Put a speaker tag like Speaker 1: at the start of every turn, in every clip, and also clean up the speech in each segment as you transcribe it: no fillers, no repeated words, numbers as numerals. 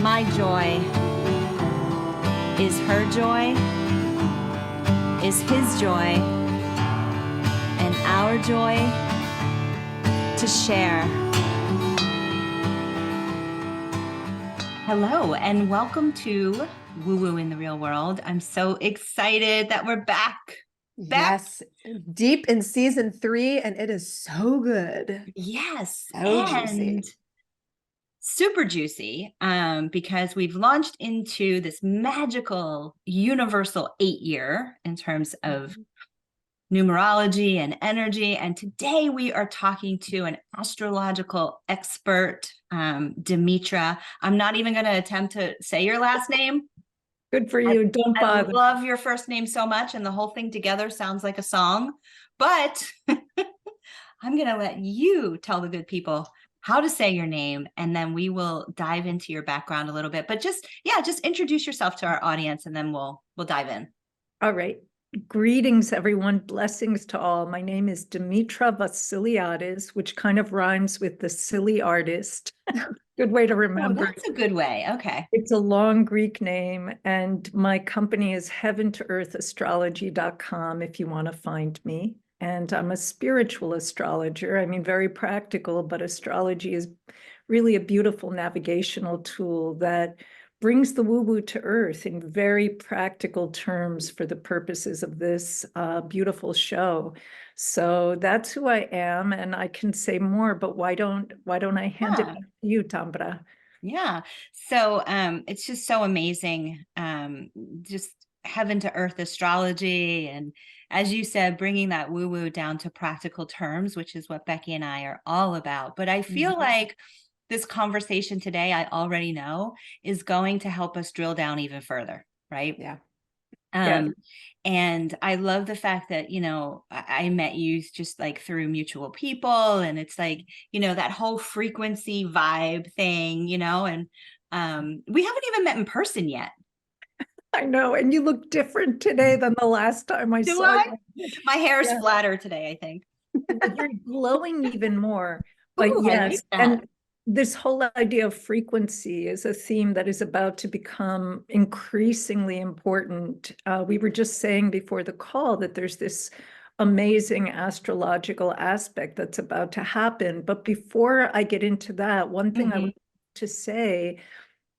Speaker 1: My joy is her joy, is his joy, and our joy to share. Hello, and welcome to Woo Woo in the Real World. I'm so excited that we're back.
Speaker 2: Yes, deep in season 3, and it is so good.
Speaker 1: Yes,
Speaker 2: So
Speaker 1: and
Speaker 2: juicy.
Speaker 1: super juicy, because we've launched into this magical universal 8-year in terms of numerology and energy. And today we are talking to an astrological expert, Demitra. I'm not even going to attempt to say your last name.
Speaker 2: Good for you. Don't
Speaker 1: I
Speaker 2: bother.
Speaker 1: love your first name so much, and the whole thing together sounds like a song. But I'm going to let you tell the good people how to say your name, and then we will dive into your background a little bit. But just introduce yourself to our audience, and then we'll dive in.
Speaker 2: All right. Greetings, everyone. Blessings to all. My name is Demitra Vassiliadis, which kind of rhymes with the silly artist. Good way to remember.
Speaker 1: Oh, that's a good way. Okay.
Speaker 2: It's a long Greek name, and my company is heaven-to-earth-astrology.com if you want to find me. And I'm a spiritual astrologer. I mean, very practical, but astrology is really a beautiful navigational tool that brings the woo-woo to earth in very practical terms for the purposes of this beautiful show. So that's who I am, and I can say more, but why don't I hand it back to you, Tambra?
Speaker 1: Yeah. So it's just so amazing. Just heaven to earth astrology. And as you said, bringing that woo woo down to practical terms, which is what Becky and I are all about. But I feel like this conversation today, I already know, is going to help us drill down even further. Right.
Speaker 2: Yeah.
Speaker 1: And I love the fact that, I met you just like through mutual people, and it's like, that whole frequency vibe thing, and we haven't even met in person yet.
Speaker 2: I know. And you look different today than the last time I
Speaker 1: Do
Speaker 2: saw
Speaker 1: I?
Speaker 2: you.
Speaker 1: My hair is flatter today, I think.
Speaker 2: You're glowing even more. But
Speaker 1: Ooh, I like
Speaker 2: yes,
Speaker 1: that.
Speaker 2: and this whole idea of frequency is a theme that is about to become increasingly important. We were just saying before the call that there's this amazing astrological aspect that's about to happen. But before I get into that, one thing I would like to say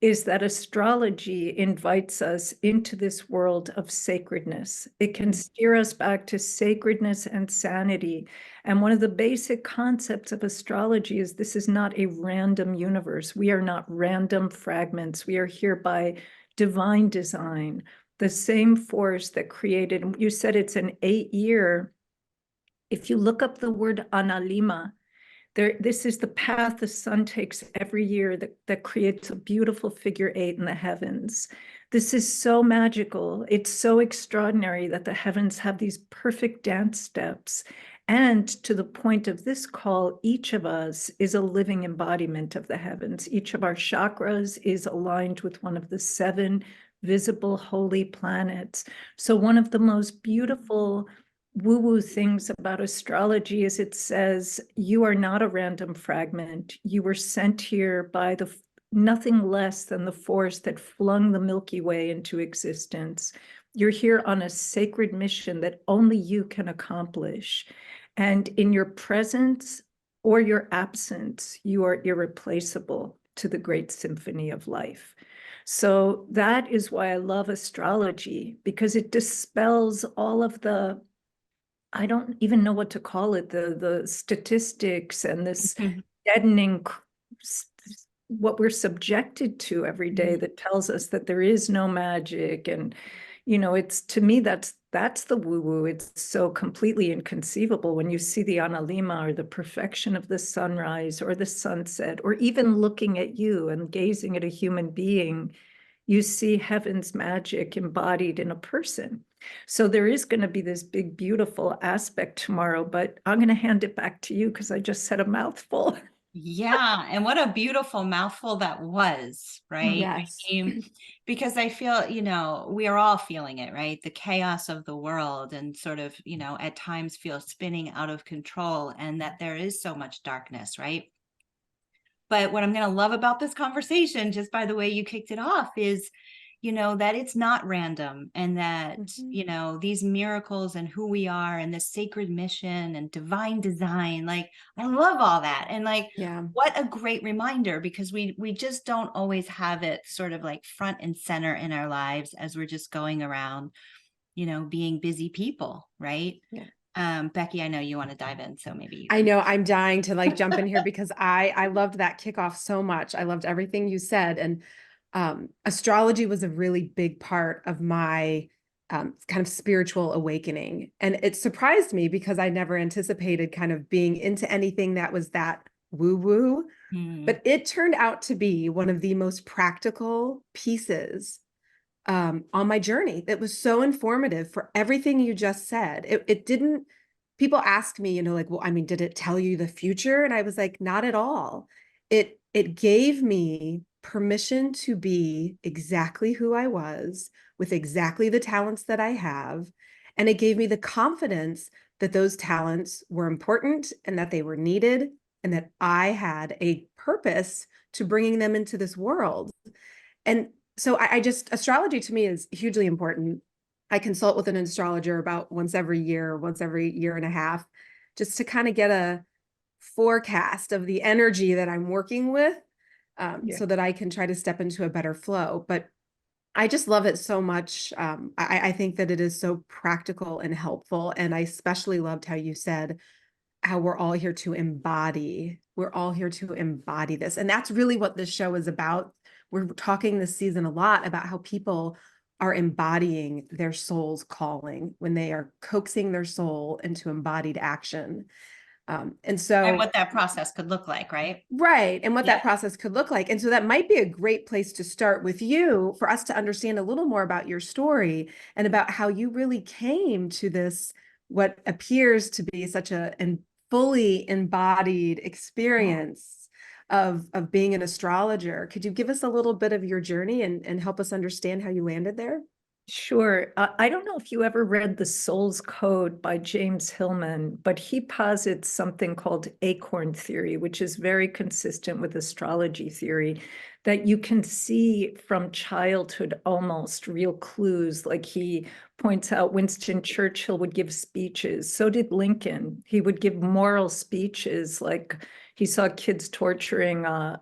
Speaker 2: is that astrology invites us into this world of sacredness. It can steer us back to sacredness and sanity. And one of the basic concepts of astrology is this is not a random universe. We are not random fragments. We are here by divine design, the same force that created, you said it's an 8-year. If you look up the word analima, this is the path the sun takes every year that creates a beautiful figure 8 in the heavens. This is so magical. It's so extraordinary that the heavens have these perfect dance steps. And to the point of this call, each of us is a living embodiment of the heavens. Each of our chakras is aligned with one of the 7 visible holy planets. So one of the most beautiful woo-woo things about astrology is it says you are not a random fragment. You were sent here by nothing less than the force that flung the Milky Way into existence. You're here on a sacred mission that only you can accomplish. And in your presence or your absence, you are irreplaceable to the great symphony of life. So that is why I love astrology, because it dispels all of the, I don't even know what to call it, the statistics and this deadening what we're subjected to every day that tells us that there is no magic. And it's, to me, that's the woo-woo. It's so completely inconceivable when you see the analima or the perfection of the sunrise or the sunset, or even looking at you and gazing at a human being, you see heaven's magic embodied in a person. So there is going to be this big, beautiful aspect tomorrow, but I'm going to hand it back to you because I just said a mouthful.
Speaker 1: Yeah. And what a beautiful mouthful that was, right?
Speaker 2: Yes.
Speaker 1: Because I feel, we are all feeling it, right? The chaos of the world, and sort of, at times feel spinning out of control, and that there is so much darkness, right? But what I'm going to love about this conversation, just by the way you kicked it off, is, that it's not random, and that, these miracles and who we are and this sacred mission and divine design, like, I love all that. And like, what a great reminder, because we just don't always have it sort of like front and center in our lives as we're just going around, being busy people, right? Becky, I know you want to dive in, so maybe you
Speaker 3: I know I'm dying to like jump in here because I loved that kickoff so much. I loved everything you said. And astrology was a really big part of my kind of spiritual awakening. And it surprised me because I never anticipated kind of being into anything that was that woo-woo. But it turned out to be one of the most practical pieces on my journey that was so informative for everything you just said. It didn't, people ask me, like, well, I mean, did it tell you the future? And I was like, not at all. It gave me permission to be exactly who I was with exactly the talents that I have. And it gave me the confidence that those talents were important and that they were needed and that I had a purpose to bringing them into this world. And so I just, astrology to me is hugely important. I consult with an astrologer about once every year and a half, just to kind of get a forecast of the energy that I'm working with, so that I can try to step into a better flow. But I just love it so much. I think that it is so practical and helpful. And I especially loved how you said how we're all here to embody. We're all here to embody this. And that's really what this show is about. We're talking this season a lot about how people are embodying their soul's calling when they are coaxing their soul into embodied action. And
Speaker 1: what that process could look like, right?
Speaker 3: Right. And what that process could look like. And so that might be a great place to start with you, for us to understand a little more about your story and about how you really came to this, what appears to be such a fully embodied experience of being an astrologer. Could you give us a little bit of your journey and help us understand how you landed there?
Speaker 2: Sure. I don't know if you ever read The Soul's Code by James Hillman, but he posits something called acorn theory, which is very consistent with astrology theory, that you can see from childhood almost real clues. Like he points out Winston Churchill would give speeches. So did Lincoln. He would give moral speeches, like he saw kids torturing a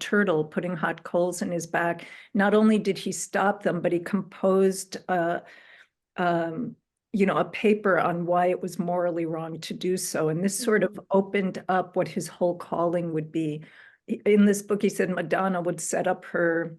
Speaker 2: turtle, putting hot coals in his back. Not only did he stop them, but he composed a paper on why it was morally wrong to do so. And this sort of opened up what his whole calling would be. In this book, he said Madonna would set up her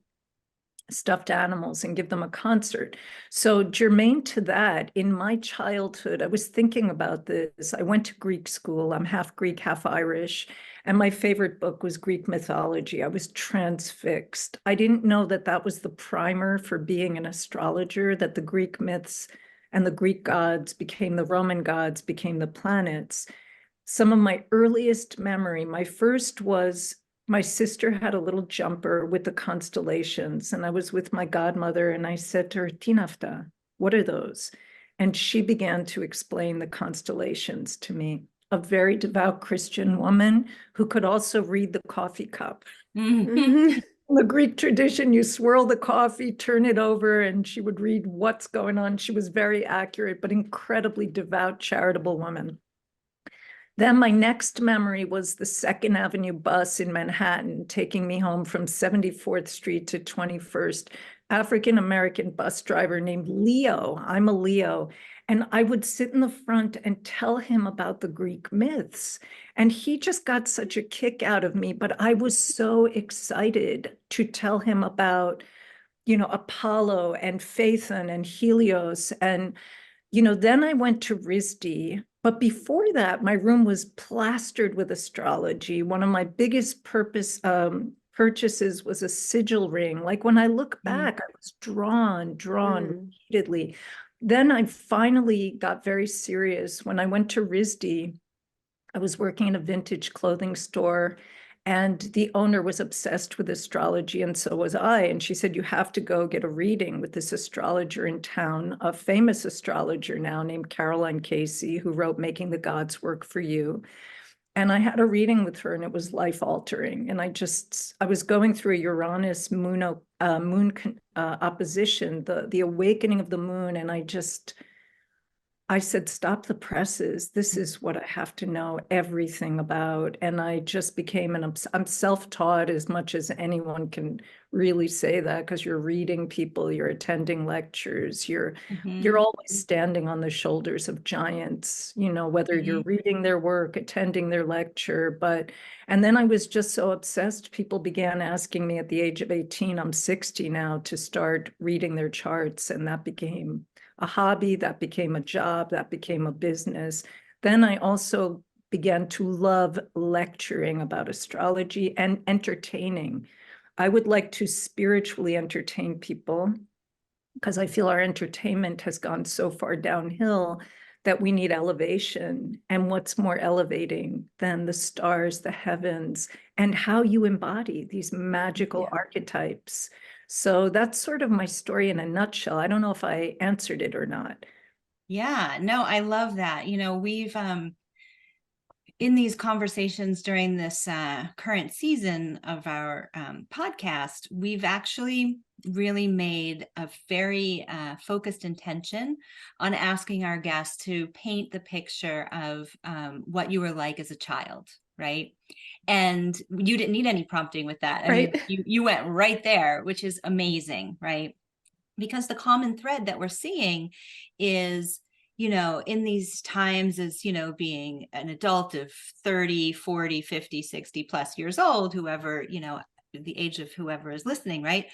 Speaker 2: stuffed animals and give them a concert. So germane to that, in my childhood, I was thinking about this. I went to Greek school. I'm half Greek, half Irish. And my favorite book was Greek mythology. I was transfixed. I didn't know that that was the primer for being an astrologer, that the Greek myths and the Greek gods became the Roman gods, became the planets. Some of my earliest memory, my first was my sister had a little jumper with the constellations, and I was with my godmother, and I said to her, Tinafta, what are those? And she began to explain the constellations to me. A very devout Christian woman who could also read the coffee cup. In the Greek tradition, you swirl the coffee, turn it over, and she would read what's going on. She was very accurate, but incredibly devout, charitable woman. Then my next memory was the 2nd Avenue bus in Manhattan, taking me home from 74th Street to 21st. African-American bus driver named Leo. I'm a Leo. And I would sit in the front and tell him about the Greek myths. And he just got such a kick out of me. But I was so excited to tell him about, Apollo and Phaethon and Helios. And, then I went to RISD. But before that, my room was plastered with astrology. One of my biggest purchases was a sigil ring. Like when I look back, I was drawn repeatedly. Then I finally got very serious. When I went to RISD, I was working in a vintage clothing store, and the owner was obsessed with astrology, and so was I. And she said, you have to go get a reading with this astrologer in town, a famous astrologer now named Caroline Casey, who wrote Making the Gods Work for You. And I had a reading with her and it was life altering. And I was going through a Uranus moon opposition, the awakening of the moon. And I said, stop the presses. This is what I have to know everything about. And I just became I'm self-taught as much as anyone can really say that, because you're reading people, you're attending lectures, you're always standing on the shoulders of giants, whether you're reading their work, attending their lecture. And then I was just so obsessed. People began asking me at the age of 18, I'm 60 now, to start reading their charts. And that became a hobby, that became a job, that became a business. Then I also began to love lecturing about astrology and entertaining. I would like to spiritually entertain people, because I feel our entertainment has gone so far downhill that we need elevation. And what's more elevating than the stars, the heavens, and how you embody these magical archetypes? So that's sort of my story in a nutshell. I don't know if I answered it or not.
Speaker 1: Yeah, no, I love that. We've in these conversations during this current season of our podcast, we've actually really made a very focused intention on asking our guests to paint the picture of what you were like as a child, right? And you didn't need any prompting with that. I mean, you went right there, which is amazing, right? Because the common thread that we're seeing is, in these times as, being an adult of 30, 40, 50, 60 plus years old, whoever, the age of whoever is listening, right?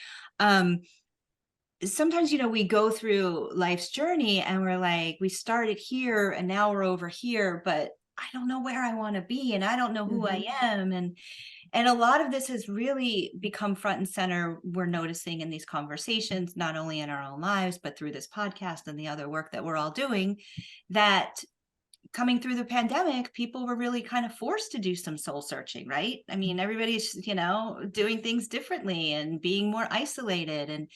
Speaker 1: Sometimes, we go through life's journey and we're like, we started here and now we're over here, but I don't know where I want to be and I don't know who I am. And a lot of this has really become front and center. We're noticing in these conversations, not only in our own lives, but through this podcast and the other work that we're all doing, that coming through the pandemic, people were really kind of forced to do some soul searching, right? I mean, everybody's, doing things differently and being more isolated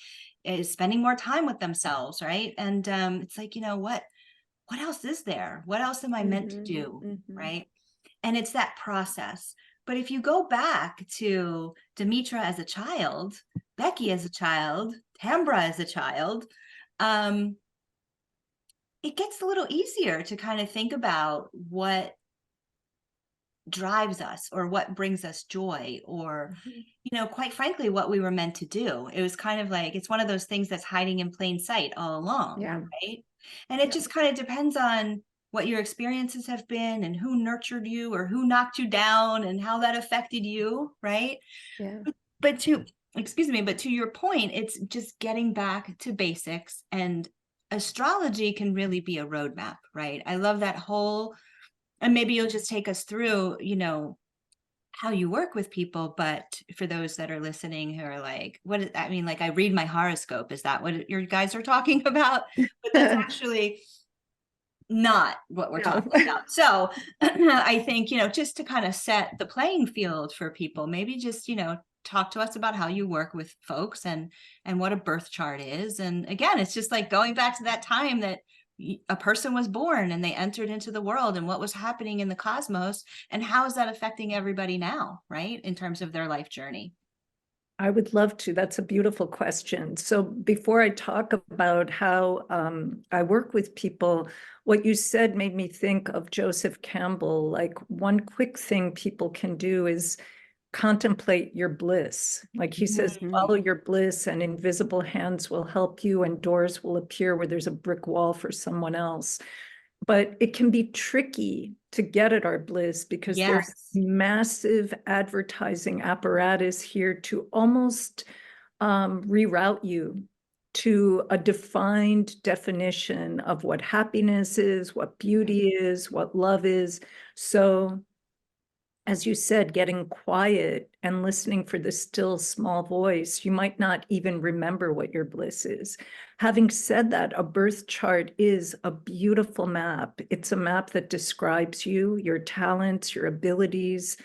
Speaker 1: and spending more time with themselves, right? And it's like, what else is there? What else am I meant to do, right? And it's that process. But if you go back to Demitra as a child, Becky as a child, Tambra as a child, it gets a little easier to kind of think about what drives us or what brings us joy or, quite frankly, what we were meant to do. It was kind of like, it's one of those things that's hiding in plain sight all along, right? And it just kind of depends on what your experiences have been and who nurtured you or who knocked you down and how that affected you, right?
Speaker 3: Yeah.
Speaker 1: But to your point, it's just getting back to basics, and astrology can really be a roadmap, right? I love that whole, and maybe you'll just take us through, how you work with people. But for those that are listening who are like, I mean, like, I read my horoscope. Is that what your guys are talking about? But that's actually not what we're talking about. So I think, just to kind of set the playing field for people, maybe just, talk to us about how you work with folks and what a birth chart is. And again, it's just like going back to that time that a person was born and they entered into the world and what was happening in the cosmos and how is that affecting everybody now, right? In terms of their life journey.
Speaker 2: I would love to. That's a beautiful question. So before I talk about how I work with people, what you said made me think of Joseph Campbell. Like, one quick thing people can do is contemplate your bliss. Like he says, follow your bliss and invisible hands will help you and doors will appear where there's a brick wall for someone else. But it can be tricky to get at our bliss because there's massive advertising apparatus here to almost reroute you to a defined definition of what happiness is, what beauty is, what love is. So as you said, getting quiet and listening for the still small voice, you might not even remember what your bliss is. Having said that, a birth chart is a beautiful map. It's a map that describes you, your talents, your abilities,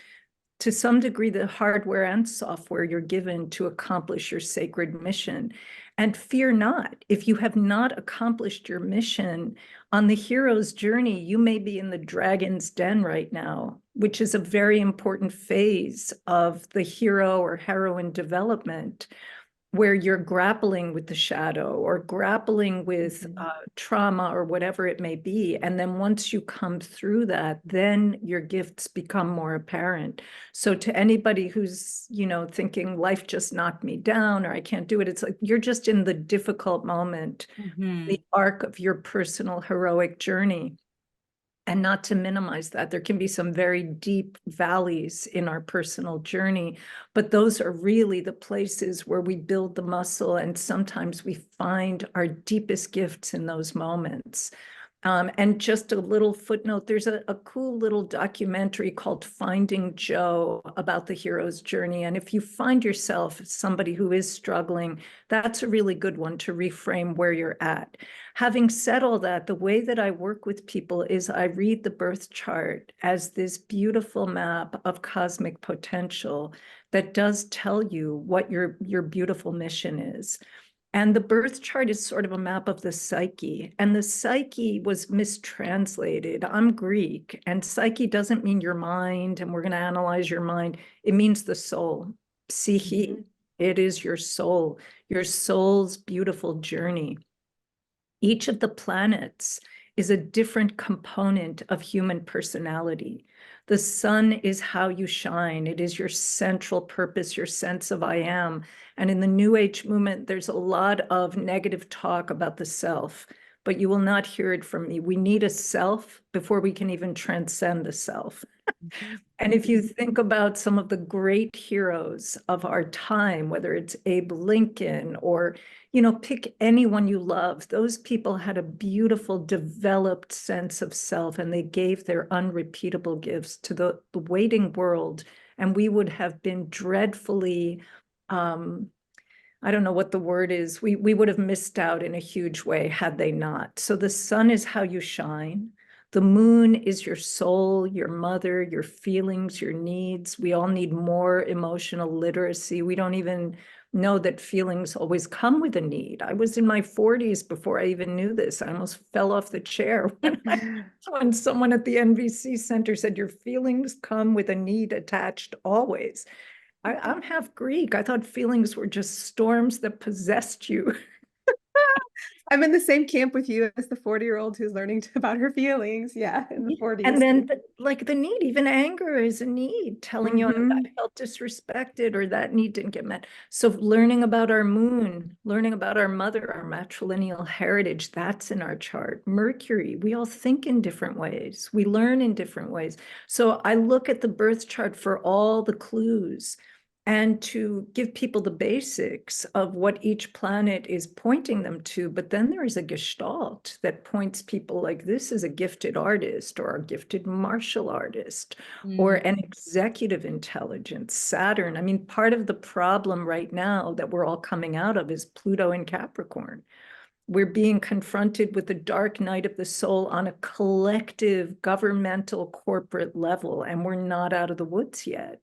Speaker 2: to some degree, the hardware and software you're given to accomplish your sacred mission. And fear not, if you have not accomplished your mission on the hero's journey, you may be in the dragon's den right now, which is a very important phase of the hero or heroine development, where you're grappling with the shadow or grappling with trauma or whatever it may be. And then once you come through that, then your gifts become more apparent. So to anybody who's, thinking life just knocked me down or I can't do it, it's like you're just in the difficult moment, the arc of your personal heroic journey. And not to minimize that, there can be some very deep valleys in our personal journey, but those are really the places where we build the muscle. And sometimes we find our deepest gifts in those moments. And just a little footnote, there's a cool little documentary called Finding Joe about the hero's journey. And if you find yourself somebody who is struggling, that's a really good one to reframe where you're at. Having said all that, the way that I work with people is I read the birth chart as this beautiful map of cosmic potential that does tell you what your beautiful mission is. And the birth chart is sort of a map of the psyche. And the psyche was mistranslated. I'm Greek, and psyche doesn't mean your mind, and we're going to analyze your mind. It means the soul. Psyche. It is your soul's beautiful journey. Each of the planets is a different component of human personality. The sun is how you shine. It is your central purpose, your sense of I am. And in the New Age movement, there's a lot of negative talk about the self, but you will not hear it from me. We need a self before we can even transcend the self. And if you think about some of the great heroes of our time, whether it's Abe Lincoln or, pick anyone you love, those people had a beautiful, developed sense of self, and they gave their unrepeatable gifts to the waiting world. And we would have been dreadfully, I don't know what the word is. We would have missed out in a huge way had they not. So the sun is how you shine. The moon is your soul, your mother, your feelings, your needs. We all need more emotional literacy. We don't even know that feelings always come with a need. I was in my 40s before I even knew this. I almost fell off the chair when someone at the NVC Center said, your feelings come with a need attached always. I'm half Greek. I thought feelings were just storms that possessed you.
Speaker 3: I'm in the same camp with you as the 40-year-old who's learning about her feelings. Yeah, in the 40s.
Speaker 2: And then the need, even anger is a need, telling you I felt disrespected or that need didn't get met. So learning about our moon, learning about our mother, our matrilineal heritage, that's in our chart. Mercury, we all think in different ways. We learn in different ways. So I look at the birth chart for all the clues and to give people the basics of what each planet is pointing them to. But then there is a gestalt that points people like, this is a gifted artist or a gifted martial artist or an executive intelligence, Saturn. I mean, part of the problem right now that we're all coming out of is Pluto in Capricorn. We're being confronted with the dark night of the soul on a collective, governmental, corporate level, and we're not out of the woods yet.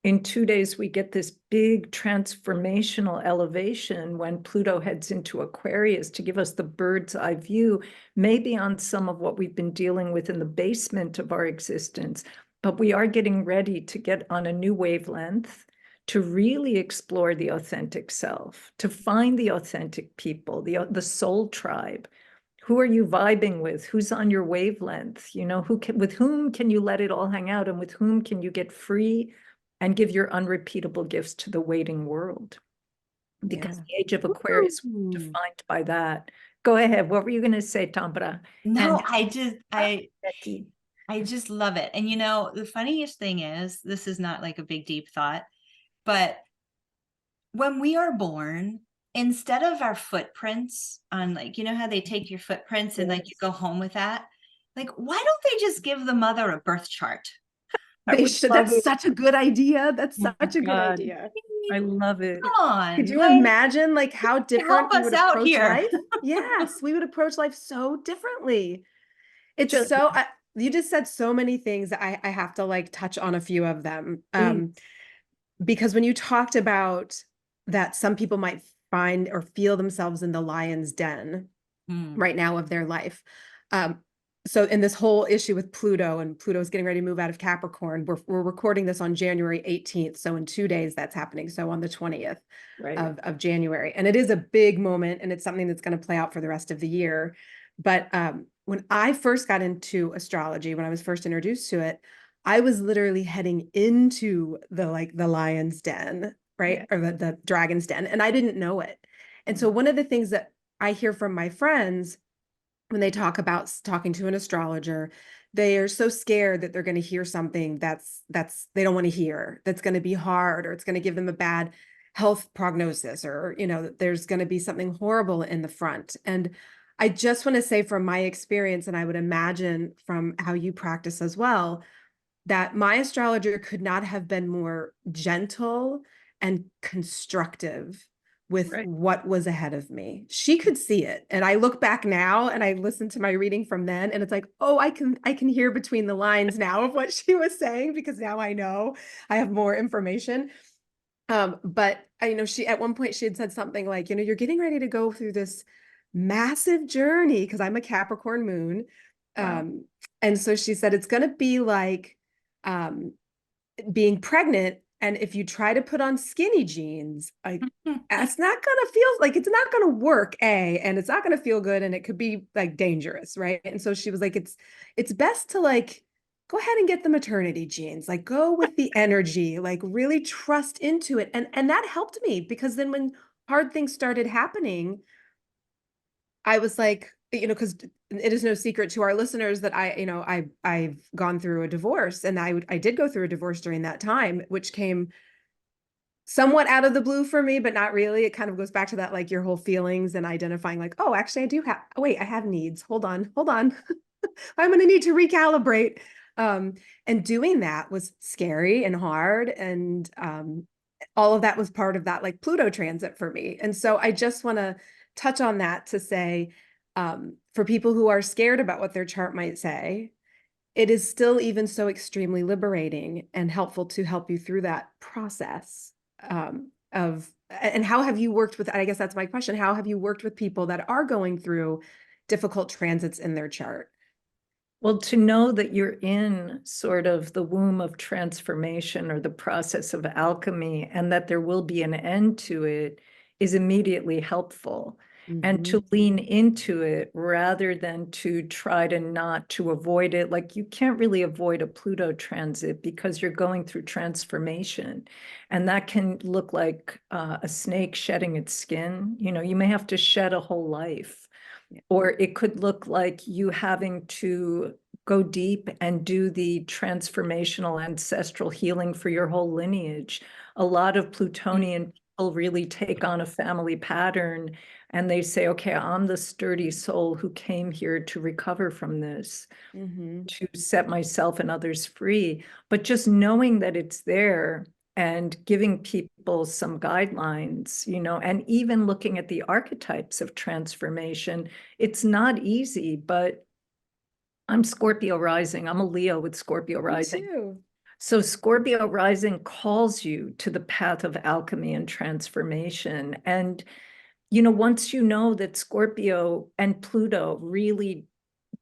Speaker 2: In 2 days, we get this big transformational elevation when Pluto heads into Aquarius to give us the bird's eye view, maybe on some of what we've been dealing with in the basement of our existence. But we are getting ready to get on a new wavelength, to really explore the authentic self, to find the authentic people, the soul tribe. Who are you vibing with? Who's on your wavelength? With whom can you let it all hang out, and with whom can you get free and give your unrepeatable gifts to the waiting world? Because the age of Aquarius is defined by that. Go ahead. What were you going to say, Tambra?
Speaker 1: No, I just love it. And the funniest thing is, this is not like a big deep thought, but when we are born, instead of our footprints on how they take your footprints and you go home with that, why don't they just give the mother a birth chart?
Speaker 3: They should. That's such a good idea. That's such a good idea.
Speaker 2: I love it.
Speaker 1: Come on.
Speaker 3: Could you imagine how different we would approach
Speaker 1: here.
Speaker 3: life? Yes, we would approach life so differently. It's you just said so many things that I have to like touch on a few of them.
Speaker 2: Please.
Speaker 3: Because when you talked about that some people might find or feel themselves in the lion's den
Speaker 1: Hmm.
Speaker 3: right now of their life. So in this whole issue with Pluto, and Pluto's getting ready to move out of Capricorn, we're recording this on January 18th. So in 2 days that's happening. So on the 20th
Speaker 2: Right.
Speaker 3: of January. And it is a big moment, and it's something that's going to play out for the rest of the year. But when I first got into astrology, when I was first introduced to it, I was literally heading into the lion's den, right?
Speaker 2: Yeah.
Speaker 3: Or the dragon's den, and I didn't know it. And so one of the things that I hear from my friends when they talk about talking to an astrologer, they are so scared that they're going to hear something that's they don't want to hear, that's going to be hard, or it's going to give them a bad health prognosis, or there's going to be something horrible in the front. And I just want to say from my experience, and I would imagine from how you practice as well, that my astrologer could not have been more gentle and constructive with
Speaker 2: Right.
Speaker 3: what was ahead of me. She could see it. And I look back now and I listen to my reading from then, and it's like, oh, I can hear between the lines now of what she was saying, because now I know I have more information. But I she at one point she had said something like, you're getting ready to go through this massive journey, because I'm a Capricorn moon.
Speaker 2: Wow.
Speaker 3: And so she said, it's going to be like being pregnant, and if you try to put on skinny jeans, it's not gonna feel like, it's not gonna work, and it's not gonna feel good, and it could be like dangerous, right? And so she was like, it's best to like go ahead and get the maternity jeans, like go with the energy, like really trust into it. And that helped me, because then when hard things started happening, I was like, because it is no secret to our listeners that I've gone through a divorce, and I did go through a divorce during that time, which came somewhat out of the blue for me, but not really. It kind of goes back to that, like your whole feelings and identifying like, oh, actually I do have, wait, I have needs. Hold on. I'm going to need to recalibrate. And doing that was scary and hard. And all of that was part of that like Pluto transit for me. And so I just want to touch on that to say, for people who are scared about what their chart might say, it is still even so extremely liberating and helpful to help you through that process and how have you worked with, I guess that's my question, how have you worked with people that are going through difficult transits in their chart?
Speaker 2: Well, to know that you're in sort of the womb of transformation or the process of alchemy, and that there will be an end to it, is immediately helpful. And to lean into it rather than to try to not to avoid it. Like you can't really avoid a Pluto transit because you're going through transformation. And that can look like a snake shedding its skin. You may have to shed a whole life. Or it could look like you having to go deep and do the transformational ancestral healing for your whole lineage. A lot of Plutonian people really take on a family pattern, and they say, okay, I'm the sturdy soul who came here to recover from this, to set myself and others free. But just knowing that it's there and giving people some guidelines, and even looking at the archetypes of transformation, it's not easy. But I'm Scorpio rising. I'm a Leo with Scorpio rising.
Speaker 3: Me too.
Speaker 2: So Scorpio rising calls you to the path of alchemy and transformation. And, once you know that Scorpio and Pluto really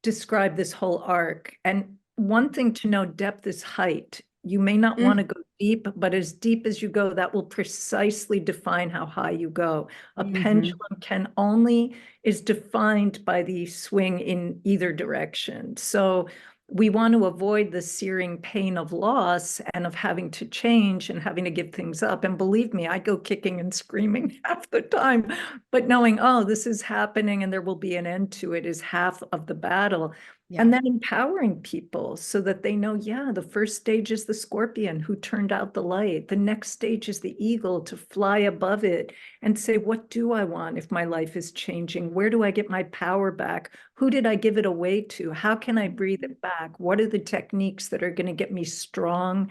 Speaker 2: describe this whole arc, and one thing to know, depth is height. You may not want to go deep, but as deep as you go, that will precisely define how high you go. A pendulum is defined by the swing in either direction. So we want to avoid the searing pain of loss and of having to change and having to give things up. And believe me, I go kicking and screaming half the time, but knowing, oh, this is happening and there will be an end to it is half of the battle.
Speaker 3: Yeah.
Speaker 2: And then empowering people so that they know, yeah, the first stage is the scorpion who turned out the light. The next stage is the eagle to fly above it and say, what do I want if my life is changing? Where do I get my power back? Who did I give it away to? How can I breathe it back? What are the techniques that are going to get me strong,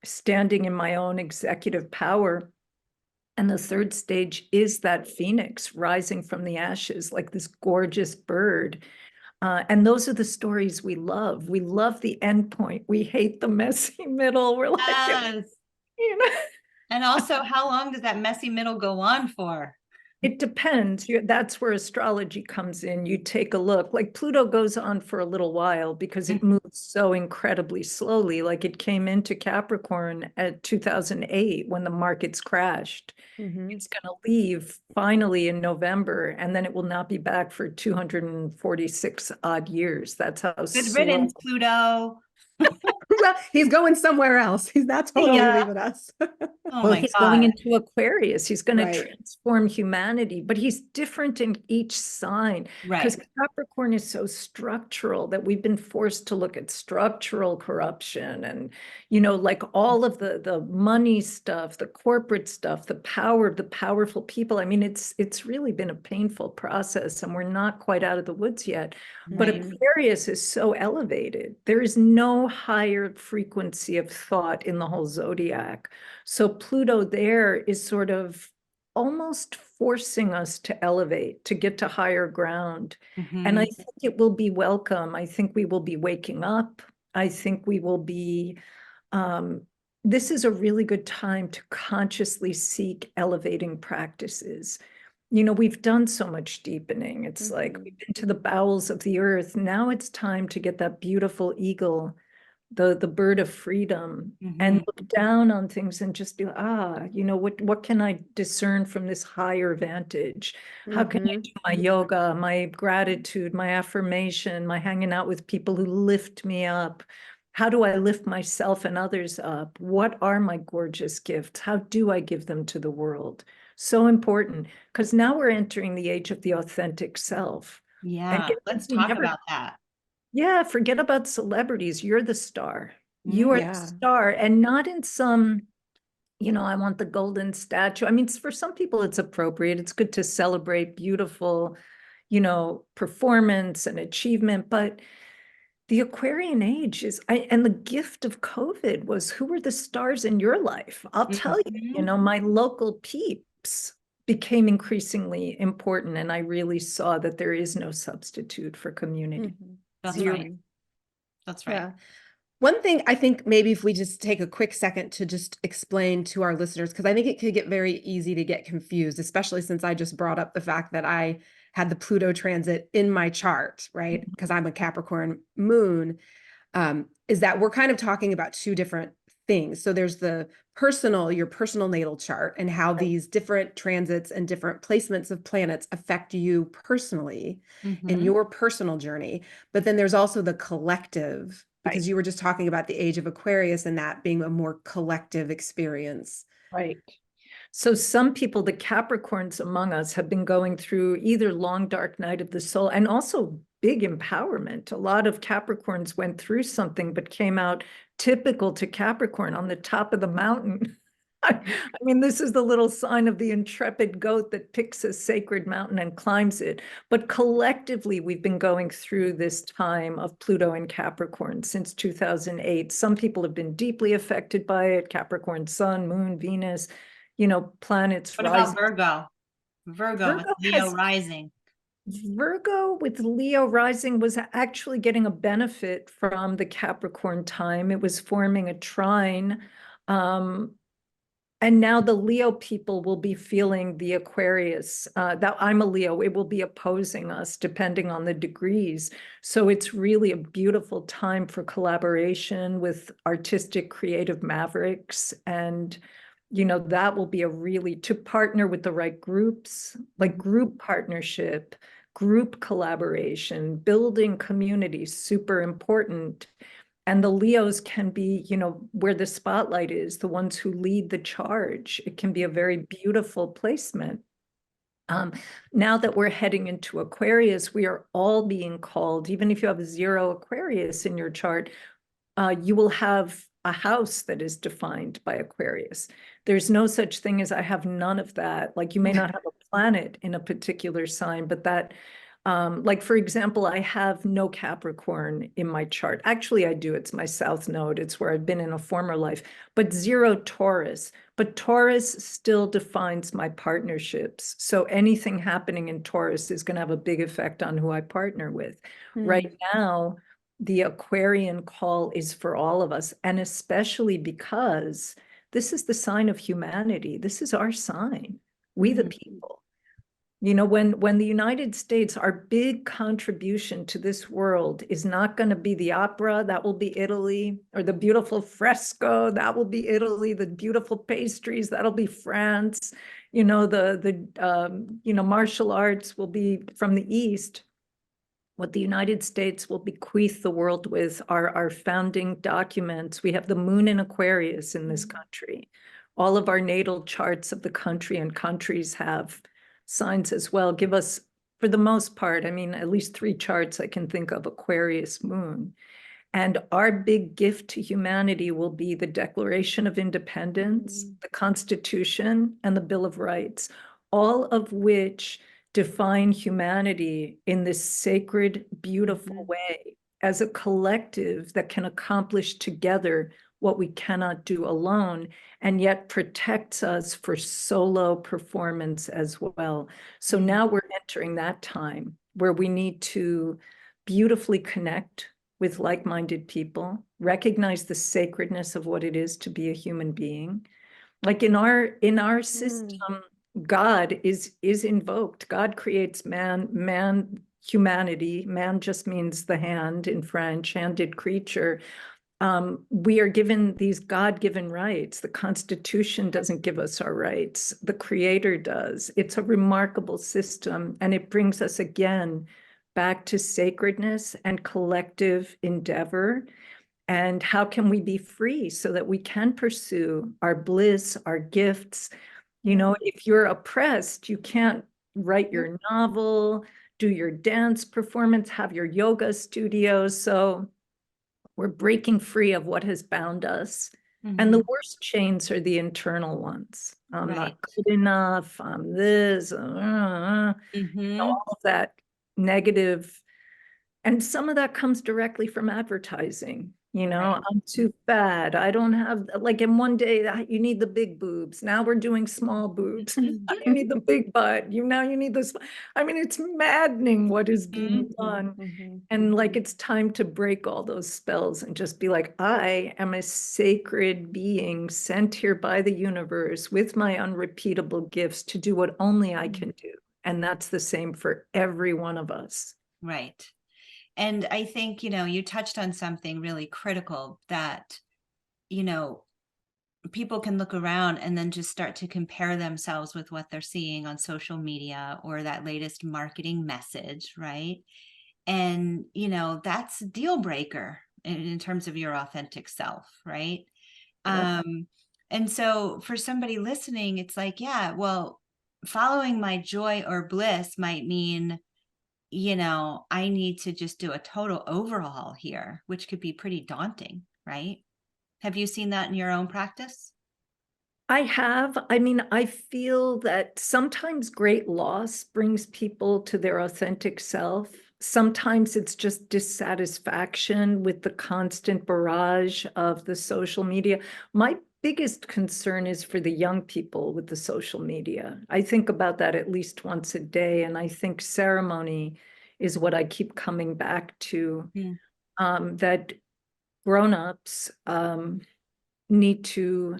Speaker 2: standing in my own executive power? And the third stage is that phoenix rising from the ashes, like this gorgeous bird. And those are the stories we love. We love the end point. We hate the messy middle. We're like,
Speaker 1: Yes.
Speaker 2: you know.
Speaker 1: And also, how long does that messy middle go on for?
Speaker 2: It depends. That's where astrology comes in. You take a look. Like Pluto goes on for a little while because it moves so incredibly slowly. Like it came into Capricorn at 2008 when the markets crashed.
Speaker 3: Mhm.
Speaker 2: It's going to leave finally in November, and then it will not be back for 246 odd years. That's how
Speaker 1: Good
Speaker 2: slow.
Speaker 1: riddance, Pluto.
Speaker 3: Well, he's going somewhere else. He's not totally
Speaker 2: Yeah.
Speaker 3: leaving us.
Speaker 1: Oh
Speaker 2: Well,
Speaker 1: my
Speaker 2: he's
Speaker 1: God.
Speaker 2: going into Aquarius. He's going to
Speaker 3: Right.
Speaker 2: transform humanity, but he's different in each sign because
Speaker 1: Right.
Speaker 2: Capricorn is so structural that we've been forced to look at structural corruption and, like all of the money stuff, the corporate stuff, the power of the powerful people. I mean, it's really been a painful process, and we're not quite out of the woods yet. But
Speaker 1: Right.
Speaker 2: Aquarius is so elevated. There is no higher frequency of thought in the whole zodiac. So Pluto there is sort of almost forcing us to elevate, to get to higher ground. And I
Speaker 1: Mhm.
Speaker 2: think it will be welcome. I think we will be waking up. I think we will be, this is a really good time to consciously seek elevating practices. We've done so much deepening. It's like we've been to the bowels of the earth. Now it's time to get that beautiful eagle, the bird of freedom, and
Speaker 1: Mhm.
Speaker 2: look down on things and just be, what can I discern from this higher vantage? How can I do my yoga, my gratitude, my affirmation, my hanging out with people who lift me up? How do I lift myself and others up? What are my gorgeous gifts? How do I give them to the world? So important, because now we're entering the age of the authentic self. And
Speaker 1: Yeah. Let's talk about that.
Speaker 2: yeah, forget about celebrities. You're the star. You are the
Speaker 3: Yeah.
Speaker 2: star, and not in some, I want the golden statue. I mean, for some people, it's appropriate. It's good to celebrate beautiful, performance and achievement. But the Aquarian age and the gift of COVID was, who were the stars in your life? I'll tell you,
Speaker 1: Mhm.
Speaker 2: my local peeps became increasingly important. And I really saw that there is no substitute for community.
Speaker 1: That's
Speaker 2: Zero.
Speaker 1: right. That's right.
Speaker 3: Yeah. One thing I think maybe if we just take a quick second to just explain to our listeners, because I think it could get very easy to get confused, especially since I just brought up the fact that I had the Pluto transit in my chart, right? Because I'm a Capricorn moon, is that we're kind of talking about two different things. So there's your personal natal chart, and how these different transits and different placements of planets affect you personally in
Speaker 1: Mhm.
Speaker 3: your personal journey. But then there's also the collective, because you were just talking about the age of Aquarius and that being a more collective experience.
Speaker 2: Right. So some people, the Capricorns among us, have been going through either long dark night of the soul and also big empowerment. A lot of Capricorns went through something but came out typical to Capricorn on the top of the mountain. I mean, this is the little sign of the intrepid goat that picks a sacred mountain and climbs it. But collectively, we've been going through this time of Pluto and Capricorn since 2008. Some people have been deeply affected by it: Capricorn, Sun, Moon, Venus, planets
Speaker 1: What
Speaker 2: rising.
Speaker 1: about Virgo? Virgo with Leo rising.
Speaker 2: Virgo with Leo rising was actually getting a benefit from the Capricorn time. It was forming a trine. And now the Leo people will be feeling the Aquarius. That I'm a Leo, it will be opposing us depending on the degrees. So it's really a beautiful time for collaboration with artistic, creative mavericks. And, that will be to partner with the right groups, like group partnership, group collaboration, building community, super important. And the Leos can be, where the spotlight is, the ones who lead the charge. It can be a very beautiful placement. Now that we're heading into Aquarius, we are all being called, even if you have 0 Aquarius in your chart, you will have a house that is defined by Aquarius. There's no such thing as I have none of that. Like, you may not have a planet in a particular sign, but that Like, for example, I have no Capricorn in my chart. Actually, I do. It's my South Node. It's where I've been in a former life, but 0 Taurus. But Taurus still defines my partnerships. So anything happening in Taurus is going to have a big effect on who I partner with. Right now, the Aquarian call is for all of us, and especially because this is the sign of humanity. This is our sign, we the people. You know, when the United States, our big contribution to this world is not going to be the opera, that will be Italy, or the beautiful fresco, that will be Italy, the beautiful pastries, that'll be France. You know, the martial arts will be from the East. What the United States will bequeath the world with are our founding documents. We have the moon in Aquarius in this country. All of our natal charts of the country and countries have signs as well. Give us, for the most part, I mean, at least 3 charts I can think of, Aquarius moon. And our big gift to humanity will be the Declaration of Independence, the Constitution, and the Bill of Rights, all of which define humanity in this sacred, beautiful way as a collective that can accomplish together what we cannot do alone, and yet protects us for solo performance as well. So now we're entering that time where we need to beautifully connect with like-minded people, recognize the sacredness of what it is to be a human being. Like in our system, God is invoked. God creates man, humanity. Man just means the hand in French, handed creature. We are given these God-given rights. The Constitution doesn't give us our rights. The Creator does. It's a remarkable system, and it brings us again back to sacredness and collective endeavor. And how can we be free so that we can pursue our bliss, our gifts? You know, if you're oppressed, you can't write your novel, do your dance performance, have your yoga studio. So we're breaking free of what has bound us. And the worst chains are the internal ones. I'm not good enough, I'm this, all of that negative. And some of that comes directly from advertising. You know, I'm too fat. I don't have, like, in one day you need the big boobs. Now we're doing small boobs. You need the big butt. Now you need this. I mean, it's maddening what is being done. And like, it's time to break all those spells and just be like, I am a sacred being sent here by the universe with my unrepeatable gifts to do what only I can do. And that's the same for every one of us.
Speaker 1: Right. And I think, you know, you touched on something really critical that, you know, people can look around and then just start to compare themselves with what they're seeing on social media or that latest marketing message, right? And, you know, that's a deal breaker in terms of your authentic self, right?
Speaker 2: Yep.
Speaker 1: And so for somebody listening, it's like, yeah, well, following my joy or bliss might mean, you know, I need to just do a total overhaul here, which could be pretty daunting, right? Have you seen that in your own practice?
Speaker 2: I have. I mean, I feel that sometimes great loss brings people to their authentic self. Sometimes it's just dissatisfaction with the constant barrage of the social media. My biggest concern is for the young people with the social media. I think about that at least once a day, and I think ceremony is what I keep coming back to, that grown-ups need to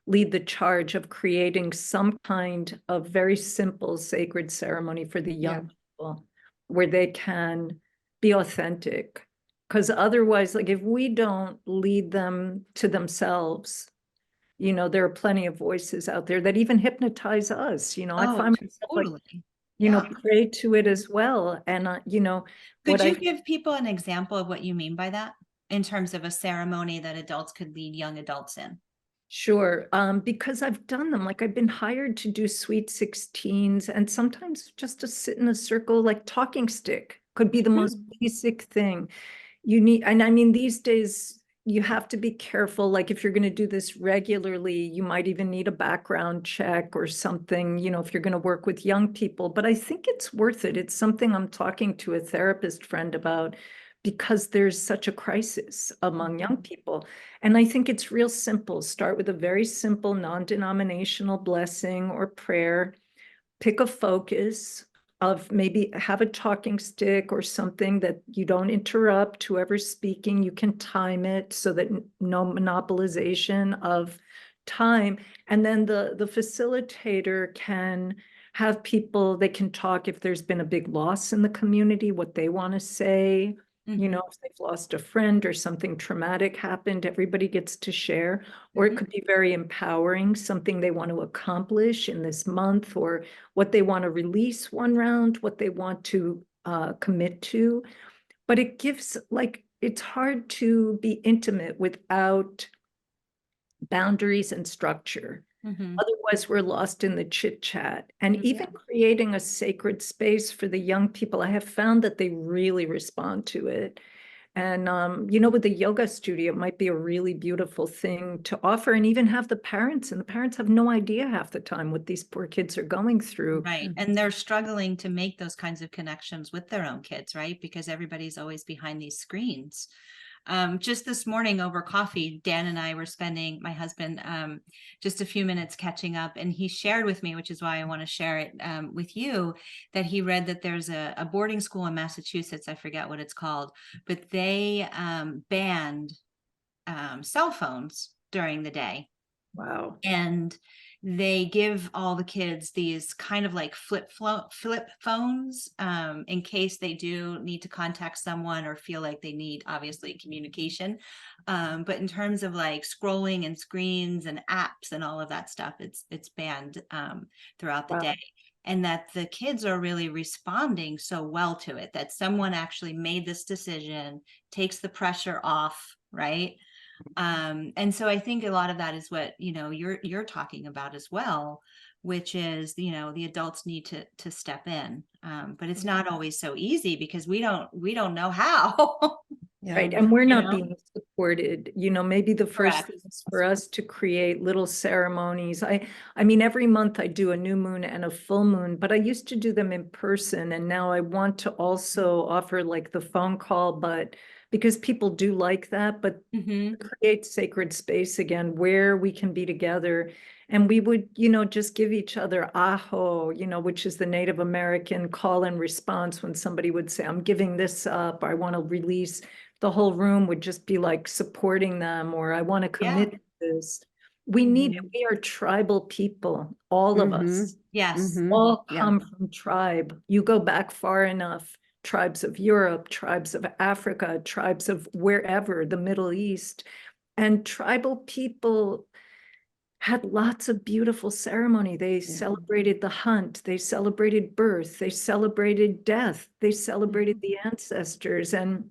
Speaker 2: lead the charge of creating some kind of very simple sacred ceremony for the young people where they can be authentic. Because otherwise, like, if we don't lead them to themselves, you know, there are plenty of voices out there that even hypnotize us. You know, I find myself like, you know, pray to it as well. And, you know,
Speaker 1: could you give people an example of what you mean by that in terms of a ceremony that adults could lead young adults in?
Speaker 2: Sure, because I've done them. Like, I've been hired to do sweet 16s, and sometimes just to sit in a circle, like talking stick could be the most basic thing you need. And I mean, these days, you have to be careful. Like if you're going to do this regularly, you might even need a background check or something, you know, if you're going to work with young people. But I think it's worth it. It's something I'm talking to a therapist friend about because there's such a crisis among young people. And I think it's real simple. Start with a very simple non-denominational blessing or prayer. Pick a focus of maybe have a talking stick or something that you don't interrupt whoever's speaking. You can time it so that no monopolization of time. And then the facilitator can have people, they can talk if there's been a big loss in the community, what they want to say. You know, if they've lost a friend or something traumatic happened, everybody gets to share. Or it could be very empowering, something they want to accomplish in this month, or what they want to release one round, what they want to commit to. But it gives, like, it's hard to be intimate without boundaries and structure. Otherwise, we're lost in the chit chat. And even creating a sacred space for the young people, I have found that they really respond to it. And, you know, with the yoga studio, it might be a really beautiful thing to offer and even have the parents. And the parents have no idea half the time what these poor kids are going through.
Speaker 1: Right. And they're struggling to make those kinds of connections with their own kids, right? Because everybody's always behind these screens. Just this morning over coffee, Dan and I were spending, my husband, just a few minutes catching up, and he shared with me, which is why I want to share it with you, that he read that there's a boarding school in Massachusetts, I forget what it's called, but they banned cell phones during the day.
Speaker 2: Wow.
Speaker 1: And they give all the kids these kind of like flip phones in case they do need to contact someone or feel like they need obviously communication. But in terms of like scrolling and screens and apps and all of that stuff, it's banned throughout the
Speaker 2: Wow.
Speaker 1: day. And that the kids are really responding so well to it, that someone actually made this decision, takes the pressure off, right? And so I think a lot of that is what, you know, you're talking about as well, which is, you know, the adults need to step in. But it's not always so easy because we don't know how.
Speaker 2: Right. And we're
Speaker 1: You
Speaker 2: not
Speaker 1: know?
Speaker 2: being supported. You know, maybe the first
Speaker 1: Correct.
Speaker 2: thing is for us to create little ceremonies. I mean, every month I do a new moon and a full moon, but I used to do them in person. And now I want to also offer like the phone call, but because people do like that, but create sacred space again where we can be together. And we would, you know, just give each other aho, you know, which is the Native American call and response when somebody would say, I'm giving this up, I want to release. The whole room would just be like supporting them, or I want to commit to this. We need it. We are tribal people, all of us.
Speaker 1: Yes.
Speaker 2: All come from tribe. You go back far enough, tribes of Europe, tribes of Africa, tribes of wherever, the Middle East. And tribal people had lots of beautiful ceremony. They celebrated the hunt, they celebrated birth, they celebrated death, they celebrated the ancestors. And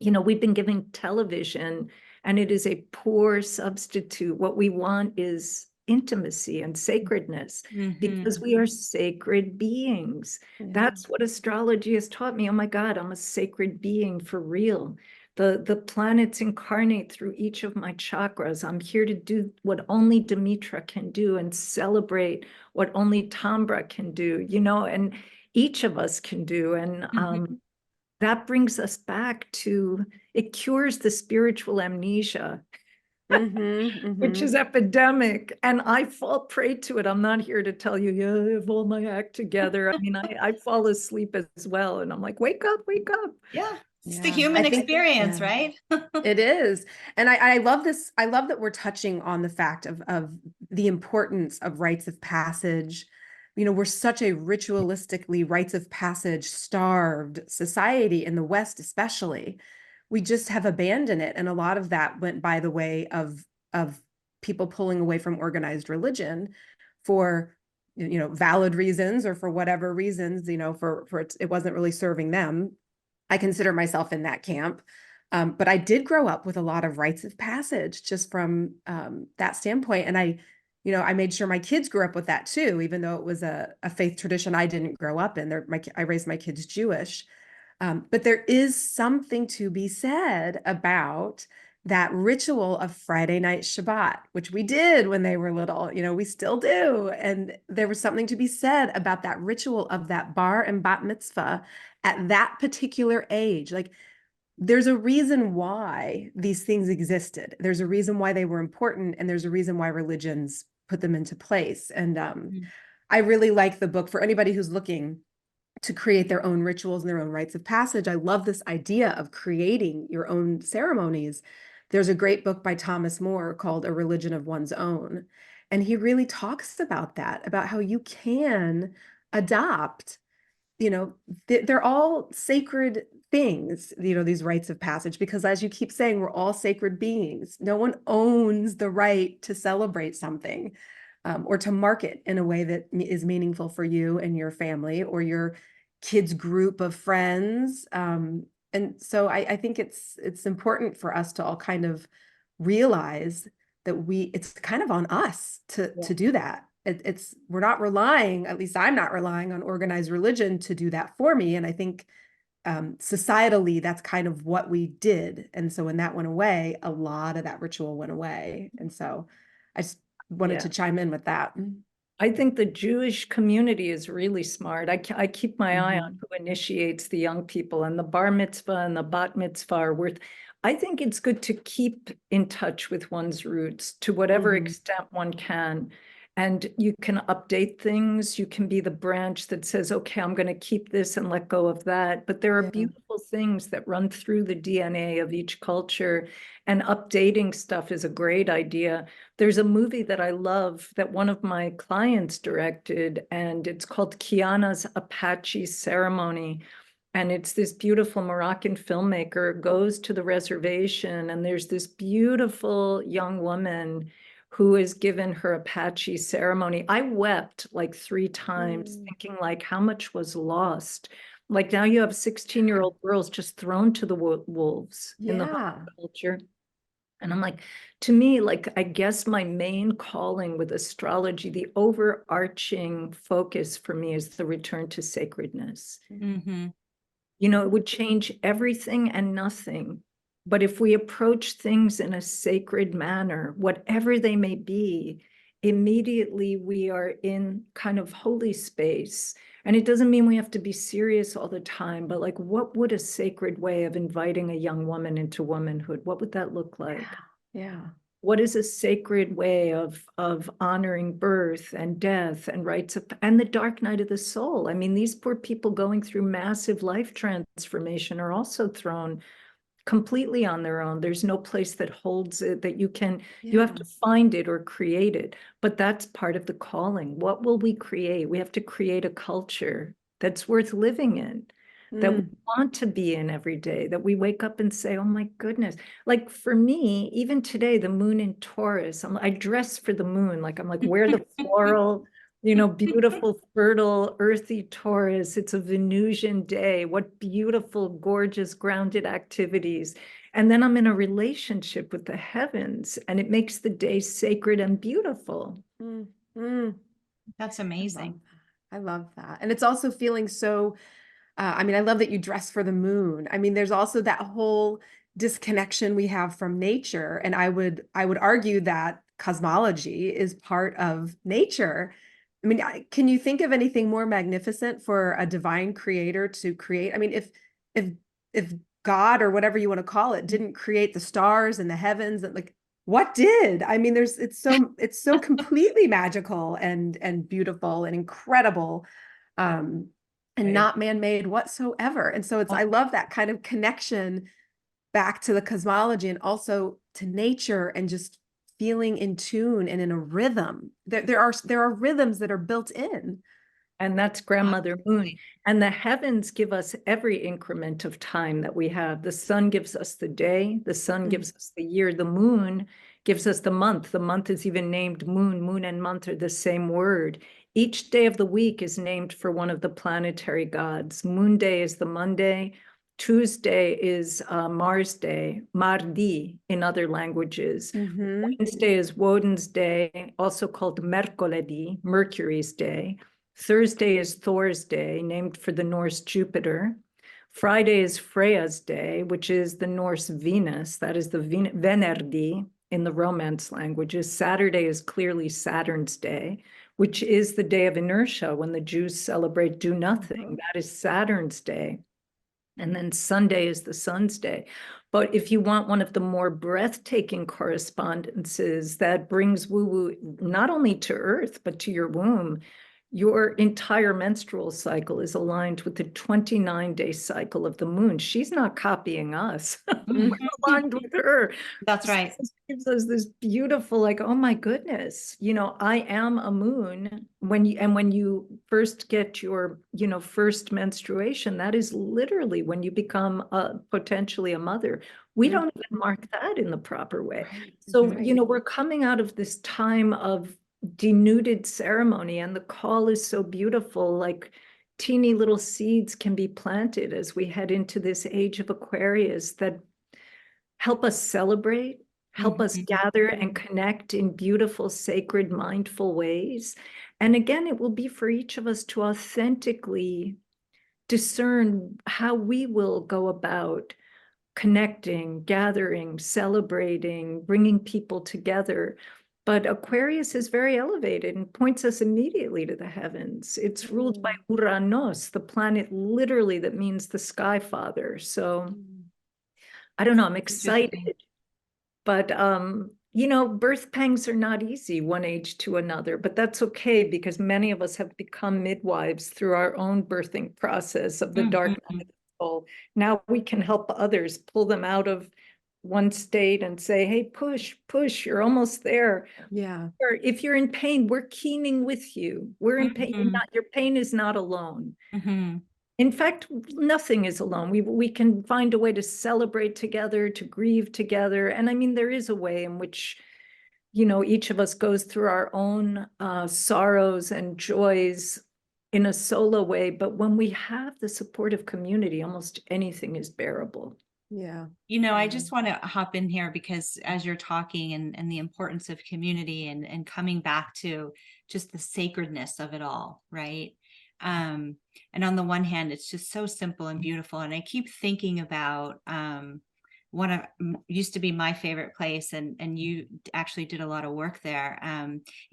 Speaker 2: you know, we've been given television and it is a poor substitute. What we want is intimacy and sacredness because we are sacred beings. That's what astrology has taught me. Oh my God, I'm a sacred being for real. The planets incarnate through each of my chakras. I'm here to do what only Demitra can do and celebrate what only Tambra can do, you know, and each of us can do. And that brings us back to, it cures the spiritual amnesia, which is epidemic. And I fall prey to it. I'm not here to tell you, yeah, I have all my act together. I mean, I fall asleep as well. And I'm like, wake up, wake up.
Speaker 1: Yeah. It's the human experience, right?
Speaker 3: It is. And I love this. I love that we're touching on the fact of the importance of rites of passage. You know, we're such a ritualistically rites of passage starved society in the West, especially. We just have abandoned it. And a lot of that went by the way of people pulling away from organized religion for, you know, valid reasons or for whatever reasons, you know, for it wasn't really serving them. I consider myself in that camp. But I did grow up with a lot of rites of passage just from that standpoint. And I made sure my kids grew up with that too, even though it was a faith tradition I didn't grow up in. I raised my kids Jewish. But there is something to be said about that ritual of Friday night Shabbat, which we did when they were little, we still do. And there was something to be said about that ritual of that bar and bat mitzvah at that particular age. Like, there's a reason why these things existed. There's a reason why they were important, and there's a reason why religions put them into place. And I really like the book for anybody who's looking to create their own rituals and their own rites of passage. I love this idea of creating your own ceremonies. There's a great book by Thomas More called A Religion of One's Own. And he really talks about that, about how you can adopt, they're all sacred things, these rites of passage, because as you keep saying, we're all sacred beings. No one owns the right to celebrate something or to mark it in a way that is meaningful for you and your family or your kids' group of friends. And so I think it's important for us to all kind of realize that it's kind of on us to do that. We're not relying, at least I'm not relying on organized religion to do that for me. And I think societally, that's kind of what we did. And so when that went away, a lot of that ritual went away. And so I just wanted to chime in with that.
Speaker 2: I think the Jewish community is really smart. I keep my eye on who initiates the young people, and the bar mitzvah and the bat mitzvah are worth. I think it's good to keep in touch with one's roots to whatever extent one can. And you can update things. You can be the branch that says, okay, I'm going to keep this and let go of that. But there are beautiful things that run through the DNA of each culture. And updating stuff is a great idea. There's a movie that I love that one of my clients directed, and it's called Kiana's Apache Ceremony. And it's this beautiful Moroccan filmmaker goes to the reservation, and there's this beautiful young woman who is given her Apache ceremony. I wept like 3 times thinking like how much was lost. Like now you have 16-year-old girls just thrown to the wolves in the culture. And I'm like, to me, like, I guess my main calling with astrology, the overarching focus for me is the return to sacredness. It would change everything and nothing. But if we approach things in a sacred manner, whatever they may be, immediately we are in kind of holy space. And it doesn't mean we have to be serious all the time, but like, what would a sacred way of inviting a young woman into womanhood? What would that look like?
Speaker 3: Yeah.
Speaker 2: What is a sacred way of honoring birth and death and rights and the dark night of the soul? I mean, these poor people going through massive life transformation are also thrown completely on their own. There's no place that holds it, that you have to find it or create it. But that's part of the calling. What will we create? We have to create a culture that's worth living in, that we want to be in every day, that we wake up and say, oh my goodness. Like for me, even today, the moon in Taurus, I dress for the moon. Like I'm like, wear the floral, beautiful, fertile, earthy Taurus. It's a Venusian day. What beautiful, gorgeous, grounded activities. And then I'm in a relationship with the heavens, and it makes the day sacred and beautiful.
Speaker 1: That's amazing.
Speaker 3: I love that. And it's also feeling so, I love that you dress for the moon. I mean, there's also that whole disconnection we have from nature. And I would argue that cosmology is part of nature. I mean, can you think of anything more magnificent for a divine creator to create? I mean, if God or whatever you want to call it didn't create the stars and the heavens, and like, what did? I mean, it's so completely magical and beautiful and incredible, and not man-made whatsoever. And so I love that kind of connection back to the cosmology and also to nature and just feeling in tune and in a rhythm. There are rhythms that are built in.
Speaker 2: And that's Grandmother Moon. And the heavens give us every increment of time that we have. The sun gives us the day. The sun gives us the year. The moon gives us the month. The month is even named moon. Moon and month are the same word. Each day of the week is named for one of the planetary gods. Moon day is the Monday. Tuesday is Mars Day, Mardi in other languages. Wednesday is Woden's Day, also called Mercoledi, Mercury's Day. Thursday is Thor's Day, named for the Norse Jupiter. Friday is Freya's day, which is the Norse Venus. That is the Venerdi in the Romance languages. Saturday is clearly Saturn's day, which is the day of inertia when the Jews celebrate do nothing. That is Saturn's day. And then Sunday is the sun's day. But if you want one of the more breathtaking correspondences that brings woo-woo not only to earth, but to your womb, your entire menstrual cycle is aligned with the 29-day cycle of the moon. She's not copying us. We're aligned with her.
Speaker 1: That's right.
Speaker 2: So it gives us this beautiful, like, oh my goodness, I am a moon. When you first get your, first menstruation, that is literally when you become potentially a mother. We don't even mark that in the proper way. So, we're coming out of this time of denuded ceremony, and the call is so beautiful. Like teeny little seeds can be planted as we head into this age of Aquarius that help us celebrate, help us gather and connect in beautiful, sacred, mindful ways. And again, it will be for each of us to authentically discern how we will go about connecting, gathering, celebrating, bringing people together. But Aquarius is very elevated and points us immediately to the heavens. It's ruled by Uranos, the planet literally that means the sky father. So I don't know, I'm excited. But birth pangs are not easy one age to another, but that's okay because many of us have become midwives through our own birthing process of the dark night of the soul. Now we can help others pull them out of one state and say, hey, push, you're almost there.
Speaker 3: Yeah.
Speaker 2: Or if you're in pain, we're keening with you. We're in pain. Your pain is not alone. In fact, nothing is alone. We can find a way to celebrate together, to grieve together. And I mean, there is a way in which, each of us goes through our own sorrows and joys in a solo way. But when we have the supportive community, almost anything is bearable.
Speaker 3: Yeah.
Speaker 1: I just want to hop in here because as you're talking and the importance of community and coming back to just the sacredness of it all, right? And on the one hand, it's just so simple and beautiful. And I keep thinking about one of used to be my favorite place, and you actually did a lot of work there.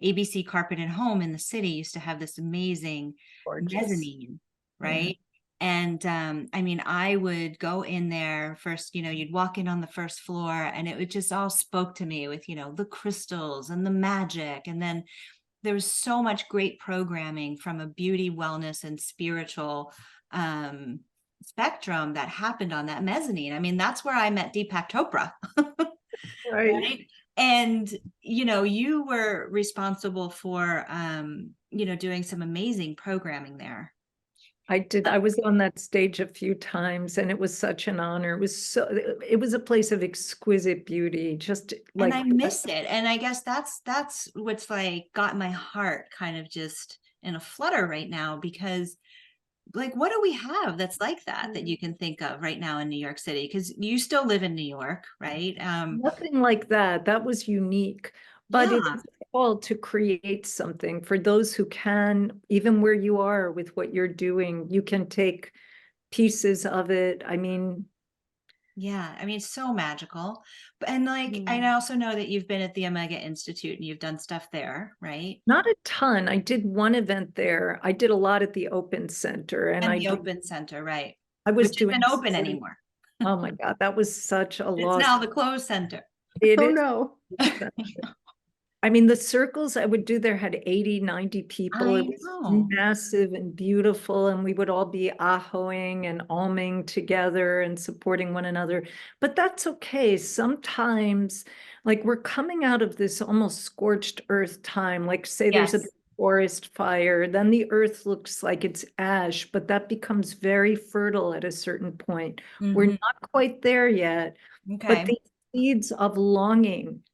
Speaker 1: ABC Carpet and Home in the city used to have this amazing mezzanine, right? And I mean, I would go in there first, you'd walk in on the first floor and it would just all spoke to me with, the crystals and the magic. And then there was so much great programming from a beauty, wellness, and spiritual spectrum that happened on that mezzanine. I mean, that's where I met Deepak Chopra. Right. And, you were responsible for, doing some amazing programming there.
Speaker 2: I did. I was on that stage a few times and it was such an honor. It was a place of exquisite beauty, just like.
Speaker 1: And I miss it. And I guess that's what's like got my heart kind of just in a flutter right now, because like, what do we have that's like that you can think of right now in New York City? Because you still live in New York, right?
Speaker 2: Nothing like that. That was unique. But it's all to create something for those who can, even where you are with what you're doing, you can take pieces of it. I mean,
Speaker 1: yeah, I mean, it's so magical. And like, I also know that you've been at the Omega Institute and you've done stuff there, right?
Speaker 2: Not a ton. I did one event there. I did a lot at the Open Center. And
Speaker 1: the Open Center, right?
Speaker 2: Which
Speaker 1: isn't open anymore.
Speaker 2: Oh my God, that was such a loss.
Speaker 1: It's now the closed center.
Speaker 3: No.
Speaker 2: I mean, the circles I would do there had 80, 90 people. It was massive and beautiful. And we would all be ahoing and alming together and supporting one another. But that's okay. Sometimes, like, we're coming out of this almost scorched earth time. Like, say there's a forest fire, then the earth looks like it's ash, but that becomes very fertile at a certain point. We're not quite there yet. But the seeds of longing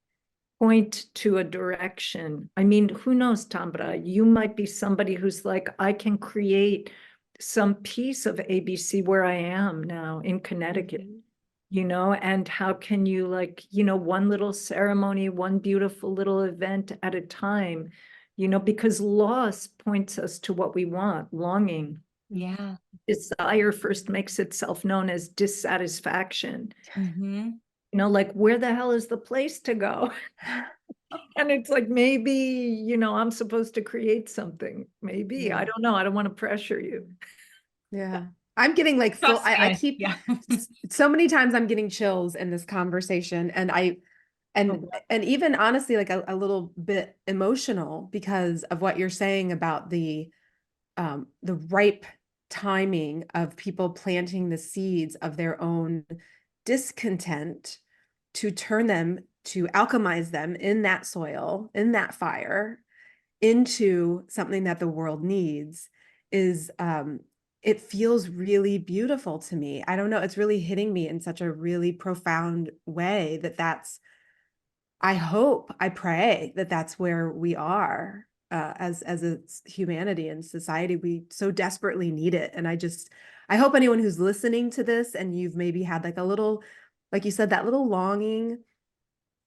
Speaker 2: point to a direction. I mean, who knows, Tambra? You might be somebody who's like, I can create some piece of ABC where I am now in Connecticut, and how can you, like, one little ceremony, one beautiful little event at a time, because loss points us to what we want, longing.
Speaker 1: Yeah.
Speaker 2: Desire first makes itself known as dissatisfaction.
Speaker 1: Mm-hmm.
Speaker 2: You know, like, where the hell is the place to go? And it's like, maybe, you know, I'm supposed to create something. Maybe, I
Speaker 3: Yeah.
Speaker 2: don't know. I don't want to pressure you.
Speaker 3: Yeah. I'm getting like full,
Speaker 1: Trust me,
Speaker 3: I keep
Speaker 1: yeah.
Speaker 3: so many times I'm getting chills in this conversation, and
Speaker 2: Oh,
Speaker 3: and even honestly like a little bit emotional because of what you're saying about the ripe timing of people planting the seeds of their own discontent to turn them, to alchemize them in that soil, in that fire, into something that the world needs is it feels really beautiful to me. I don't know, it's really hitting me in such a really profound way that that's, I hope, I pray that that's where we are as a humanity and society. We so desperately need it. And I hope anyone who's listening to this and you've maybe had like a little, like you said, that little longing,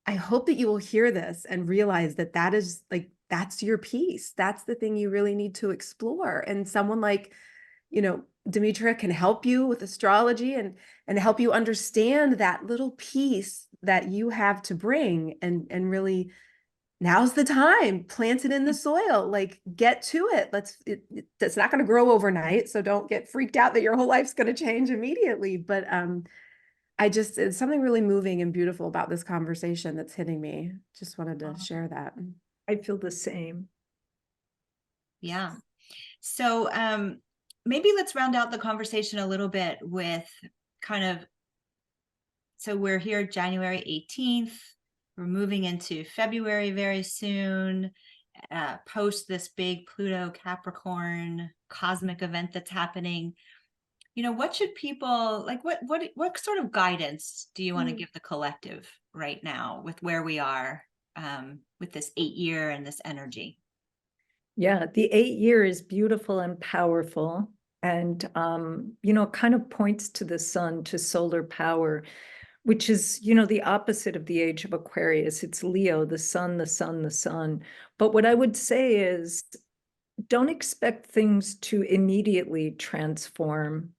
Speaker 3: I hope that you will hear this and realize that that is like, that's your piece. That's the thing you really need to explore. And someone like, you know, Demitra can help you with astrology and help you understand that little piece that you have to bring and really, now's the time, plant it in the soil, like get to it. It's not going to grow overnight. So don't get freaked out that your whole life's going to change immediately. But it's something really moving and beautiful about this conversation that's hitting me. Just wanted to share that.
Speaker 2: I feel the same.
Speaker 1: Yeah. So maybe let's round out the conversation a little bit with kind of, so we're here January 18th. We're moving into February very soon, post this big Pluto Capricorn cosmic event that's happening. You know, what should people like, what sort of guidance do you want to give the collective right now with where we are with this 8-year and this energy?
Speaker 2: Yeah, the 8-year is beautiful and powerful. And, you know, kind of points to the sun, to solar power, which is, you know, the opposite of the age of Aquarius. It's Leo, the sun, the sun, the sun. But what I would say is, don't expect things to immediately transform,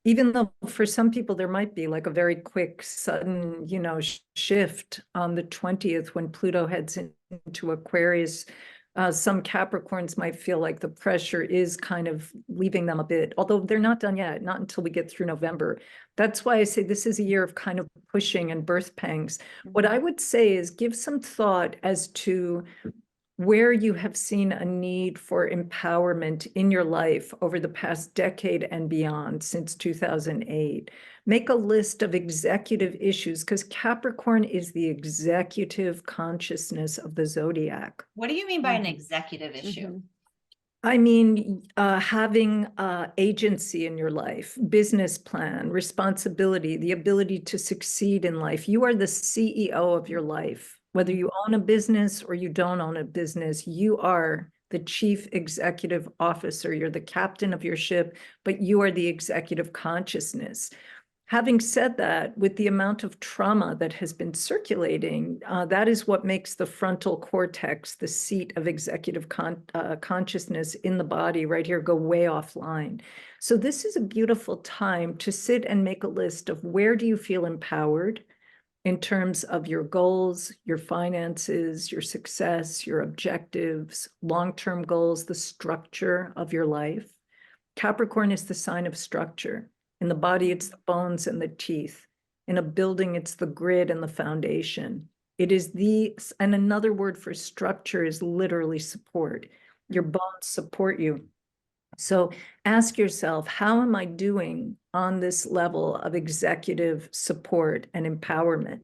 Speaker 2: even though for some people there might be like a very quick, sudden, you know, shift on the 20th when Pluto heads into Aquarius. Some Capricorns might feel like the pressure is kind of leaving them a bit, although they're not done yet, not until we get through November. That's why I say this is a year of kind of pushing and birth pangs. What I would say is give some thought as to where you have seen a need for empowerment in your life over the past decade and beyond, since 2008. Make a list of executive issues, because Capricorn is the executive consciousness of the zodiac.
Speaker 1: What do you mean by an executive issue?
Speaker 3: Mm-hmm.
Speaker 2: I mean, having agency in your life, business plan, responsibility, the ability to succeed in life. You are the CEO of your life. Whether you own a business or you don't own a business, you are the chief executive officer. You're the captain of your ship, but you are the executive consciousness. Having said that, with the amount of trauma that has been circulating, that is what makes the frontal cortex, the seat of executive consciousness in the body right here, go way offline. So this is a beautiful time to sit and make a list of where do you feel empowered in terms of your goals, your finances, your success, your objectives, long-term goals, the structure of your life. Capricorn is the sign of structure. In the body, it's the bones and the teeth. In a building, it's the grid and the foundation. It is and another word for structure is literally support. Your bones support you. So ask yourself, how am I doing on this level of executive support and empowerment?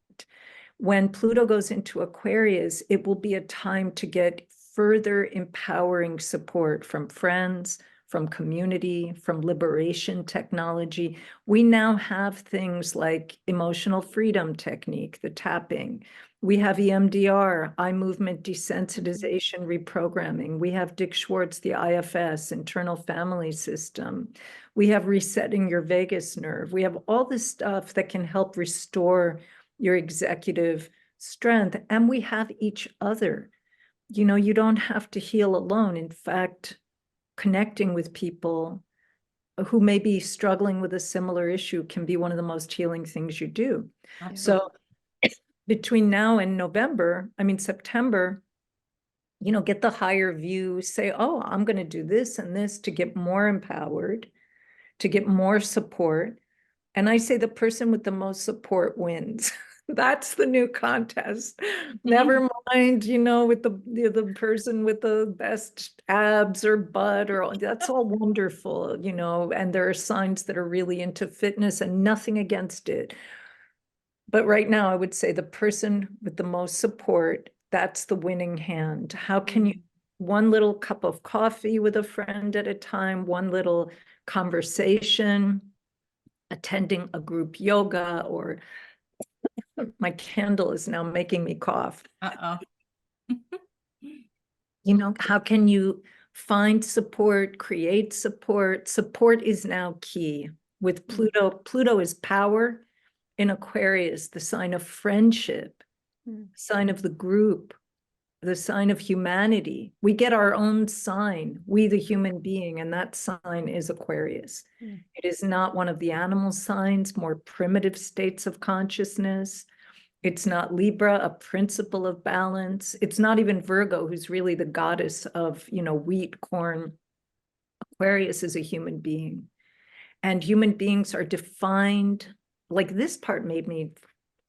Speaker 2: When Pluto goes into Aquarius, it will be a time to get further empowering support from friends, from community, from liberation technology. We now have things like emotional freedom technique, the tapping. We have EMDR, eye movement desensitization reprogramming. We have Dick Schwartz, the IFS, internal family system. We have resetting your vagus nerve. We have all this stuff that can help restore your executive strength. And we have each other. You know, you don't have to heal alone. In fact, connecting with people who may be struggling with a similar issue can be one of the most healing things you do.
Speaker 1: Absolutely.
Speaker 2: So between now and September, get the higher view, say, oh, I'm going to do this and this to get more empowered, to get more support. And I say the person with the most support wins. That's the new contest. Never mind, with the person with the best abs or butt or that's all wonderful, and there are signs that are really into fitness and nothing against it. But right now I would say the person with the most support, that's the winning hand. How can you, one little cup of coffee with a friend at a time, one little conversation, attending a group yoga, or my candle is now making me cough.
Speaker 1: Uh-oh.
Speaker 2: How can you find support, create support? Support is now key. With Pluto, Pluto is power in Aquarius, the sign of friendship, sign of the group, the sign of humanity. We get our own sign, we the human being, and that sign is Aquarius. It is not one of the animal signs, more primitive states of consciousness. It's not Libra, a principle of balance. It's not even Virgo, who's really the goddess of, wheat, corn. Aquarius is a human being. And human beings are defined, like this part made me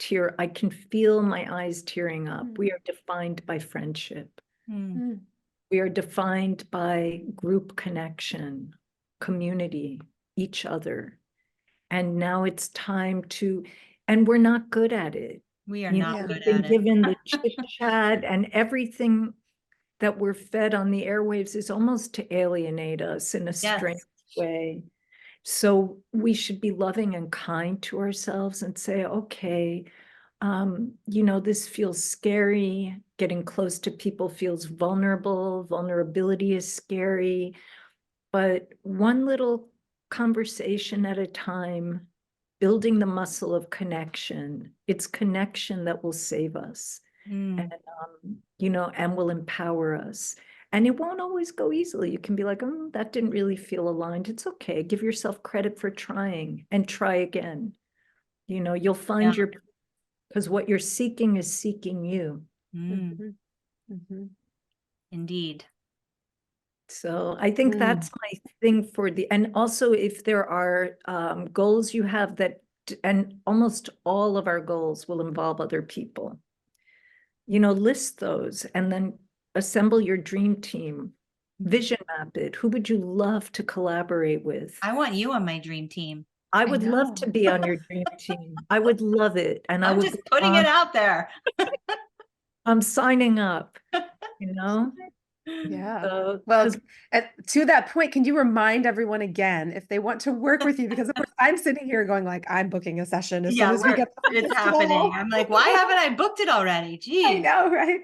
Speaker 2: tear. I can feel my eyes tearing up. We are defined by friendship. We are defined by group connection, community, each other. And now it's time to, and we're not good at it.
Speaker 1: We are not good
Speaker 2: We've
Speaker 1: at
Speaker 2: been
Speaker 1: it.
Speaker 2: given the chit chat, and everything that we're fed on the airwaves is almost to alienate us in a strange way. So we should be loving and kind to ourselves and say, okay, this feels scary. Getting close to people feels vulnerable. Vulnerability is scary. But one little conversation at a time, building the muscle of connection. It's connection that will save us, and and will empower us. And it won't always go easily. You can be like, oh, that didn't really feel aligned. It's okay. Give yourself credit for trying and try again. You'll find because what you're seeking is seeking you.
Speaker 1: Indeed.
Speaker 2: So I think that's my thing and also if there are goals you have and almost all of our goals will involve other people, list those and then assemble your dream team, vision map it. Who would you love to collaborate with?
Speaker 1: I want you on my dream team.
Speaker 2: I would love to be on your dream team. I would love it. And
Speaker 1: I'm just putting it out there.
Speaker 2: I'm signing up,
Speaker 3: Yeah.
Speaker 2: So,
Speaker 3: well, to that point, can you remind everyone again if they want to work with you? Because of course I'm sitting here going like, I'm booking a session as soon as we get
Speaker 1: it's happening. I'm like, why haven't I booked it already? Geez.
Speaker 3: I know, right?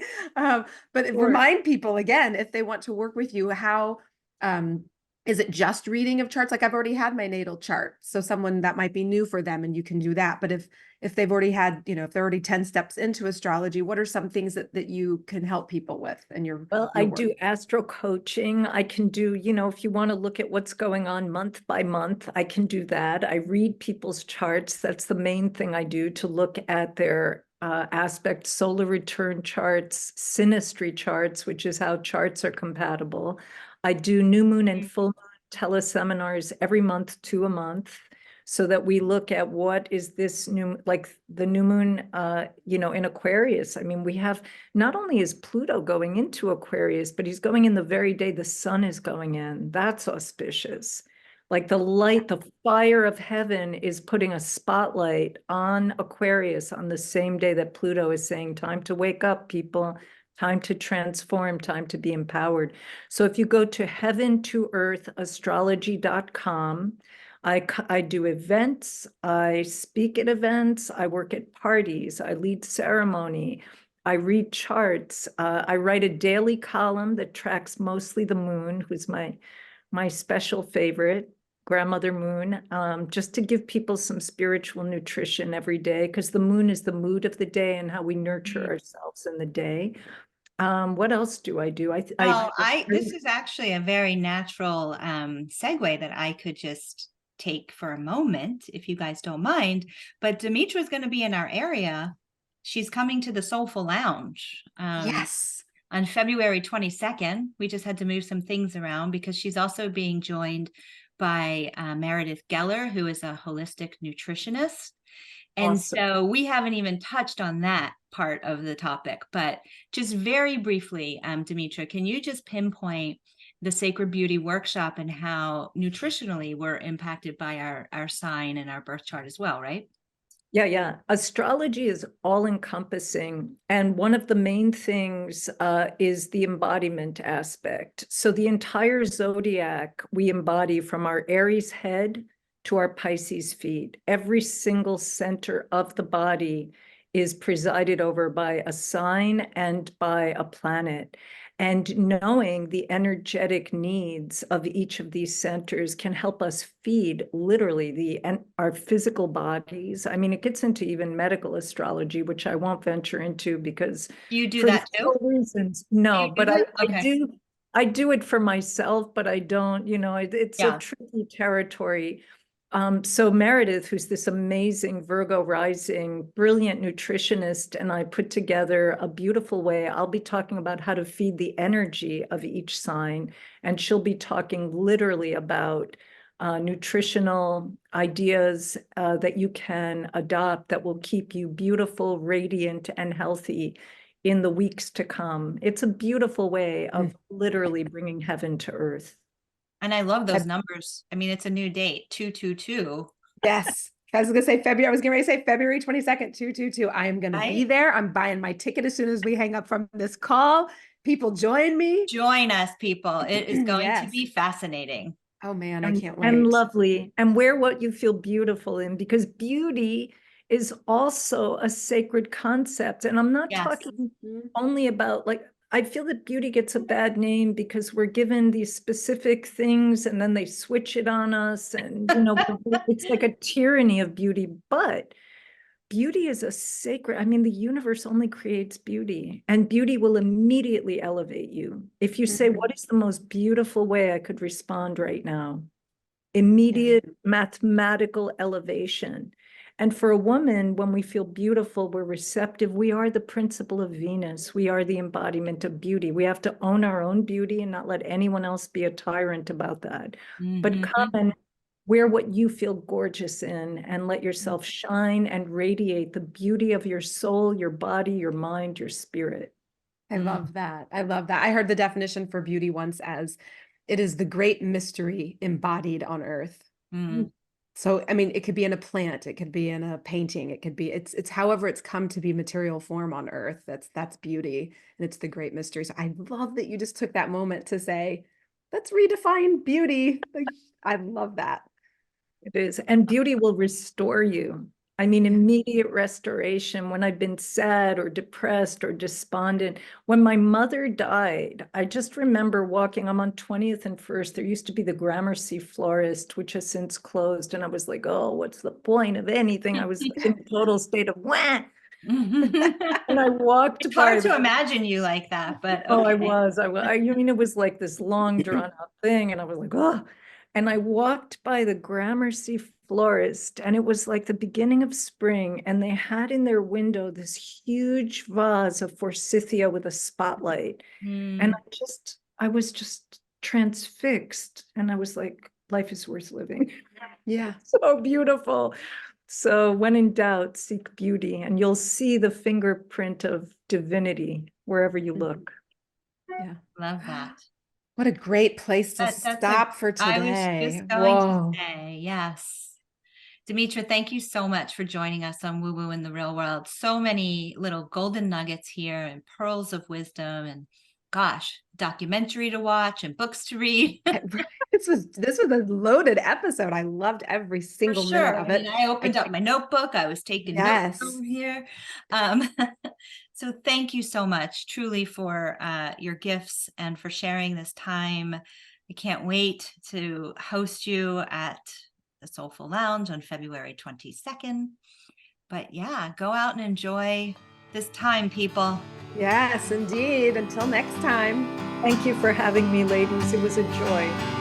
Speaker 3: But remind people again, if they want to work with you, how is it just reading of charts? Like I've already had my natal chart. So someone that might be new for them and you can do that. But if they've already had, if they're already 10 steps into astrology, what are some things that you can help people with in your
Speaker 2: I do astro coaching. I can do, if you want to look at what's going on month by month, I can do that. I read people's charts. That's the main thing I do, to look at their aspect, solar return charts, synastry charts, which is how charts are compatible. I do new moon and full moon teleseminars every month to a month, so that we look at what is this new, like the new moon, in Aquarius. I mean, we have, not only is Pluto going into Aquarius, but he's going in the very day the sun is going in. That's auspicious. Like the light, the fire of heaven is putting a spotlight on Aquarius on the same day that Pluto is saying, time to wake up, people. Time to transform, time to be empowered. So if you go to heaven-to-earth-astrology.com, I do events, I speak at events, I work at parties, I lead ceremony, I read charts, I write a daily column that tracks mostly the moon, who's my special favorite, grandmother moon, just to give people some spiritual nutrition every day, because the moon is the mood of the day and how we nurture ourselves in the day. What else do I do?
Speaker 1: Well, this is actually a very natural segue that I could just take for a moment, if you guys don't mind. But Demitra is going to be in our area. She's coming to the Soulful Lounge
Speaker 3: Yes.
Speaker 1: on February 22nd. We just had to move some things around because she's also being joined by Meredith Geller, who is a holistic nutritionist. And
Speaker 2: Awesome.
Speaker 1: so we haven't even touched on that part of the topic, but just very briefly, Demitra, can you just pinpoint the Sacred Beauty Workshop and how nutritionally we're impacted by our sign and our birth chart as well, right?
Speaker 2: Yeah. Astrology is all encompassing. And one of the main things is the embodiment aspect. So the entire zodiac we embody from our Aries head to our Pisces feet. Every single center of the body is presided over by a sign and by a planet. And knowing the energetic needs of each of these centers can help us feed literally our physical bodies. I mean, it gets into even medical astrology, which I won't venture into because
Speaker 1: Do you do
Speaker 2: for
Speaker 1: that too?
Speaker 2: reasons.
Speaker 1: Do
Speaker 2: No,
Speaker 1: you do
Speaker 2: but
Speaker 1: that?
Speaker 2: I
Speaker 1: Okay.
Speaker 2: do. I do it for myself, but I don't, it's a
Speaker 1: Yeah.
Speaker 2: tricky territory. So Meredith, who's this amazing Virgo rising, brilliant nutritionist, and I put together a beautiful way. I'll be talking about how to feed the energy of each sign, and she'll be talking literally about nutritional ideas that you can adopt that will keep you beautiful, radiant, and healthy in the weeks to come. It's a beautiful way of literally bringing heaven to earth.
Speaker 1: And I love those numbers. I mean, it's a new date, 222.
Speaker 3: Yes. I was going to say February. I was getting ready to say February 22nd, 222. I am going to be there. I'm buying my ticket as soon as we hang up from this call. People join me.
Speaker 1: Join us, people. It is going to
Speaker 3: Yes.
Speaker 1: be fascinating.
Speaker 3: Oh man, I can't wait.
Speaker 2: And lovely. And wear what you feel beautiful in, because beauty is also a sacred concept. And I'm not
Speaker 1: Yes.
Speaker 2: talking only about, like, I feel that beauty gets a bad name because we're given these specific things and then they switch it on us. And, it's like a tyranny of beauty. But beauty is a sacred, I mean, the universe only creates beauty, and beauty will immediately elevate you. If you say, what is the most beautiful way I could respond right now? Immediate mathematical elevation. And for a woman, when we feel beautiful, we're receptive. We are the principle of Venus. We are the embodiment of beauty. We have to own our own beauty and not let anyone else be a tyrant about that. But come and wear what you feel gorgeous in and let yourself shine and radiate the beauty of your soul, your body, your mind, your spirit.
Speaker 3: I love that. I love that. I heard the definition for beauty once as it is the great mystery embodied on earth. So, I mean, it could be in a plant, it could be in a painting, it could be, it's however it's come to be material form on earth. That's beauty, and it's the great mystery. So I love that you just took that moment to say, let's redefine beauty. Like, I love that.
Speaker 2: It is. And beauty will restore you. I mean, immediate restoration when I've been sad or depressed or despondent. When my mother died, I just remember walking, I'm on 20th and 1st. There used to be the Gramercy Florist, which has since closed. And I was like, oh, what's the point of anything? I was like in a total state of wah. And I walked
Speaker 1: It's
Speaker 2: by
Speaker 1: hard to imagine you like that, but okay.
Speaker 2: Oh, I was. I mean, it was like this long drawn out thing. And I was like, oh. And I walked by the Gramercy Florist, and it was like the beginning of spring. And they had in their window this huge vase of forsythia with a spotlight. And I was just transfixed. And I was like, life is worth living.
Speaker 3: Yeah.
Speaker 2: So beautiful. So when in doubt, seek beauty, and you'll see the fingerprint of divinity wherever you look.
Speaker 3: Yeah.
Speaker 1: Love that.
Speaker 3: What a great place to stop for today.
Speaker 1: I was just going to say, yes. Demitra, thank you so much for joining us on Woo Woo in the Real World. So many little golden nuggets here and pearls of wisdom, and gosh, documentary to watch and books to read.
Speaker 3: This was a loaded episode. I loved every single minute of it.
Speaker 1: I mean, I opened up my notebook. I was taking notes over here. So thank you so much, truly, for your gifts and for sharing this time. I can't wait to host you at the Soulful Lounge on February 22nd. But yeah, go out and enjoy this time, people.
Speaker 3: Yes, indeed. Until next time.
Speaker 2: Thank you for having me, ladies. It was a joy.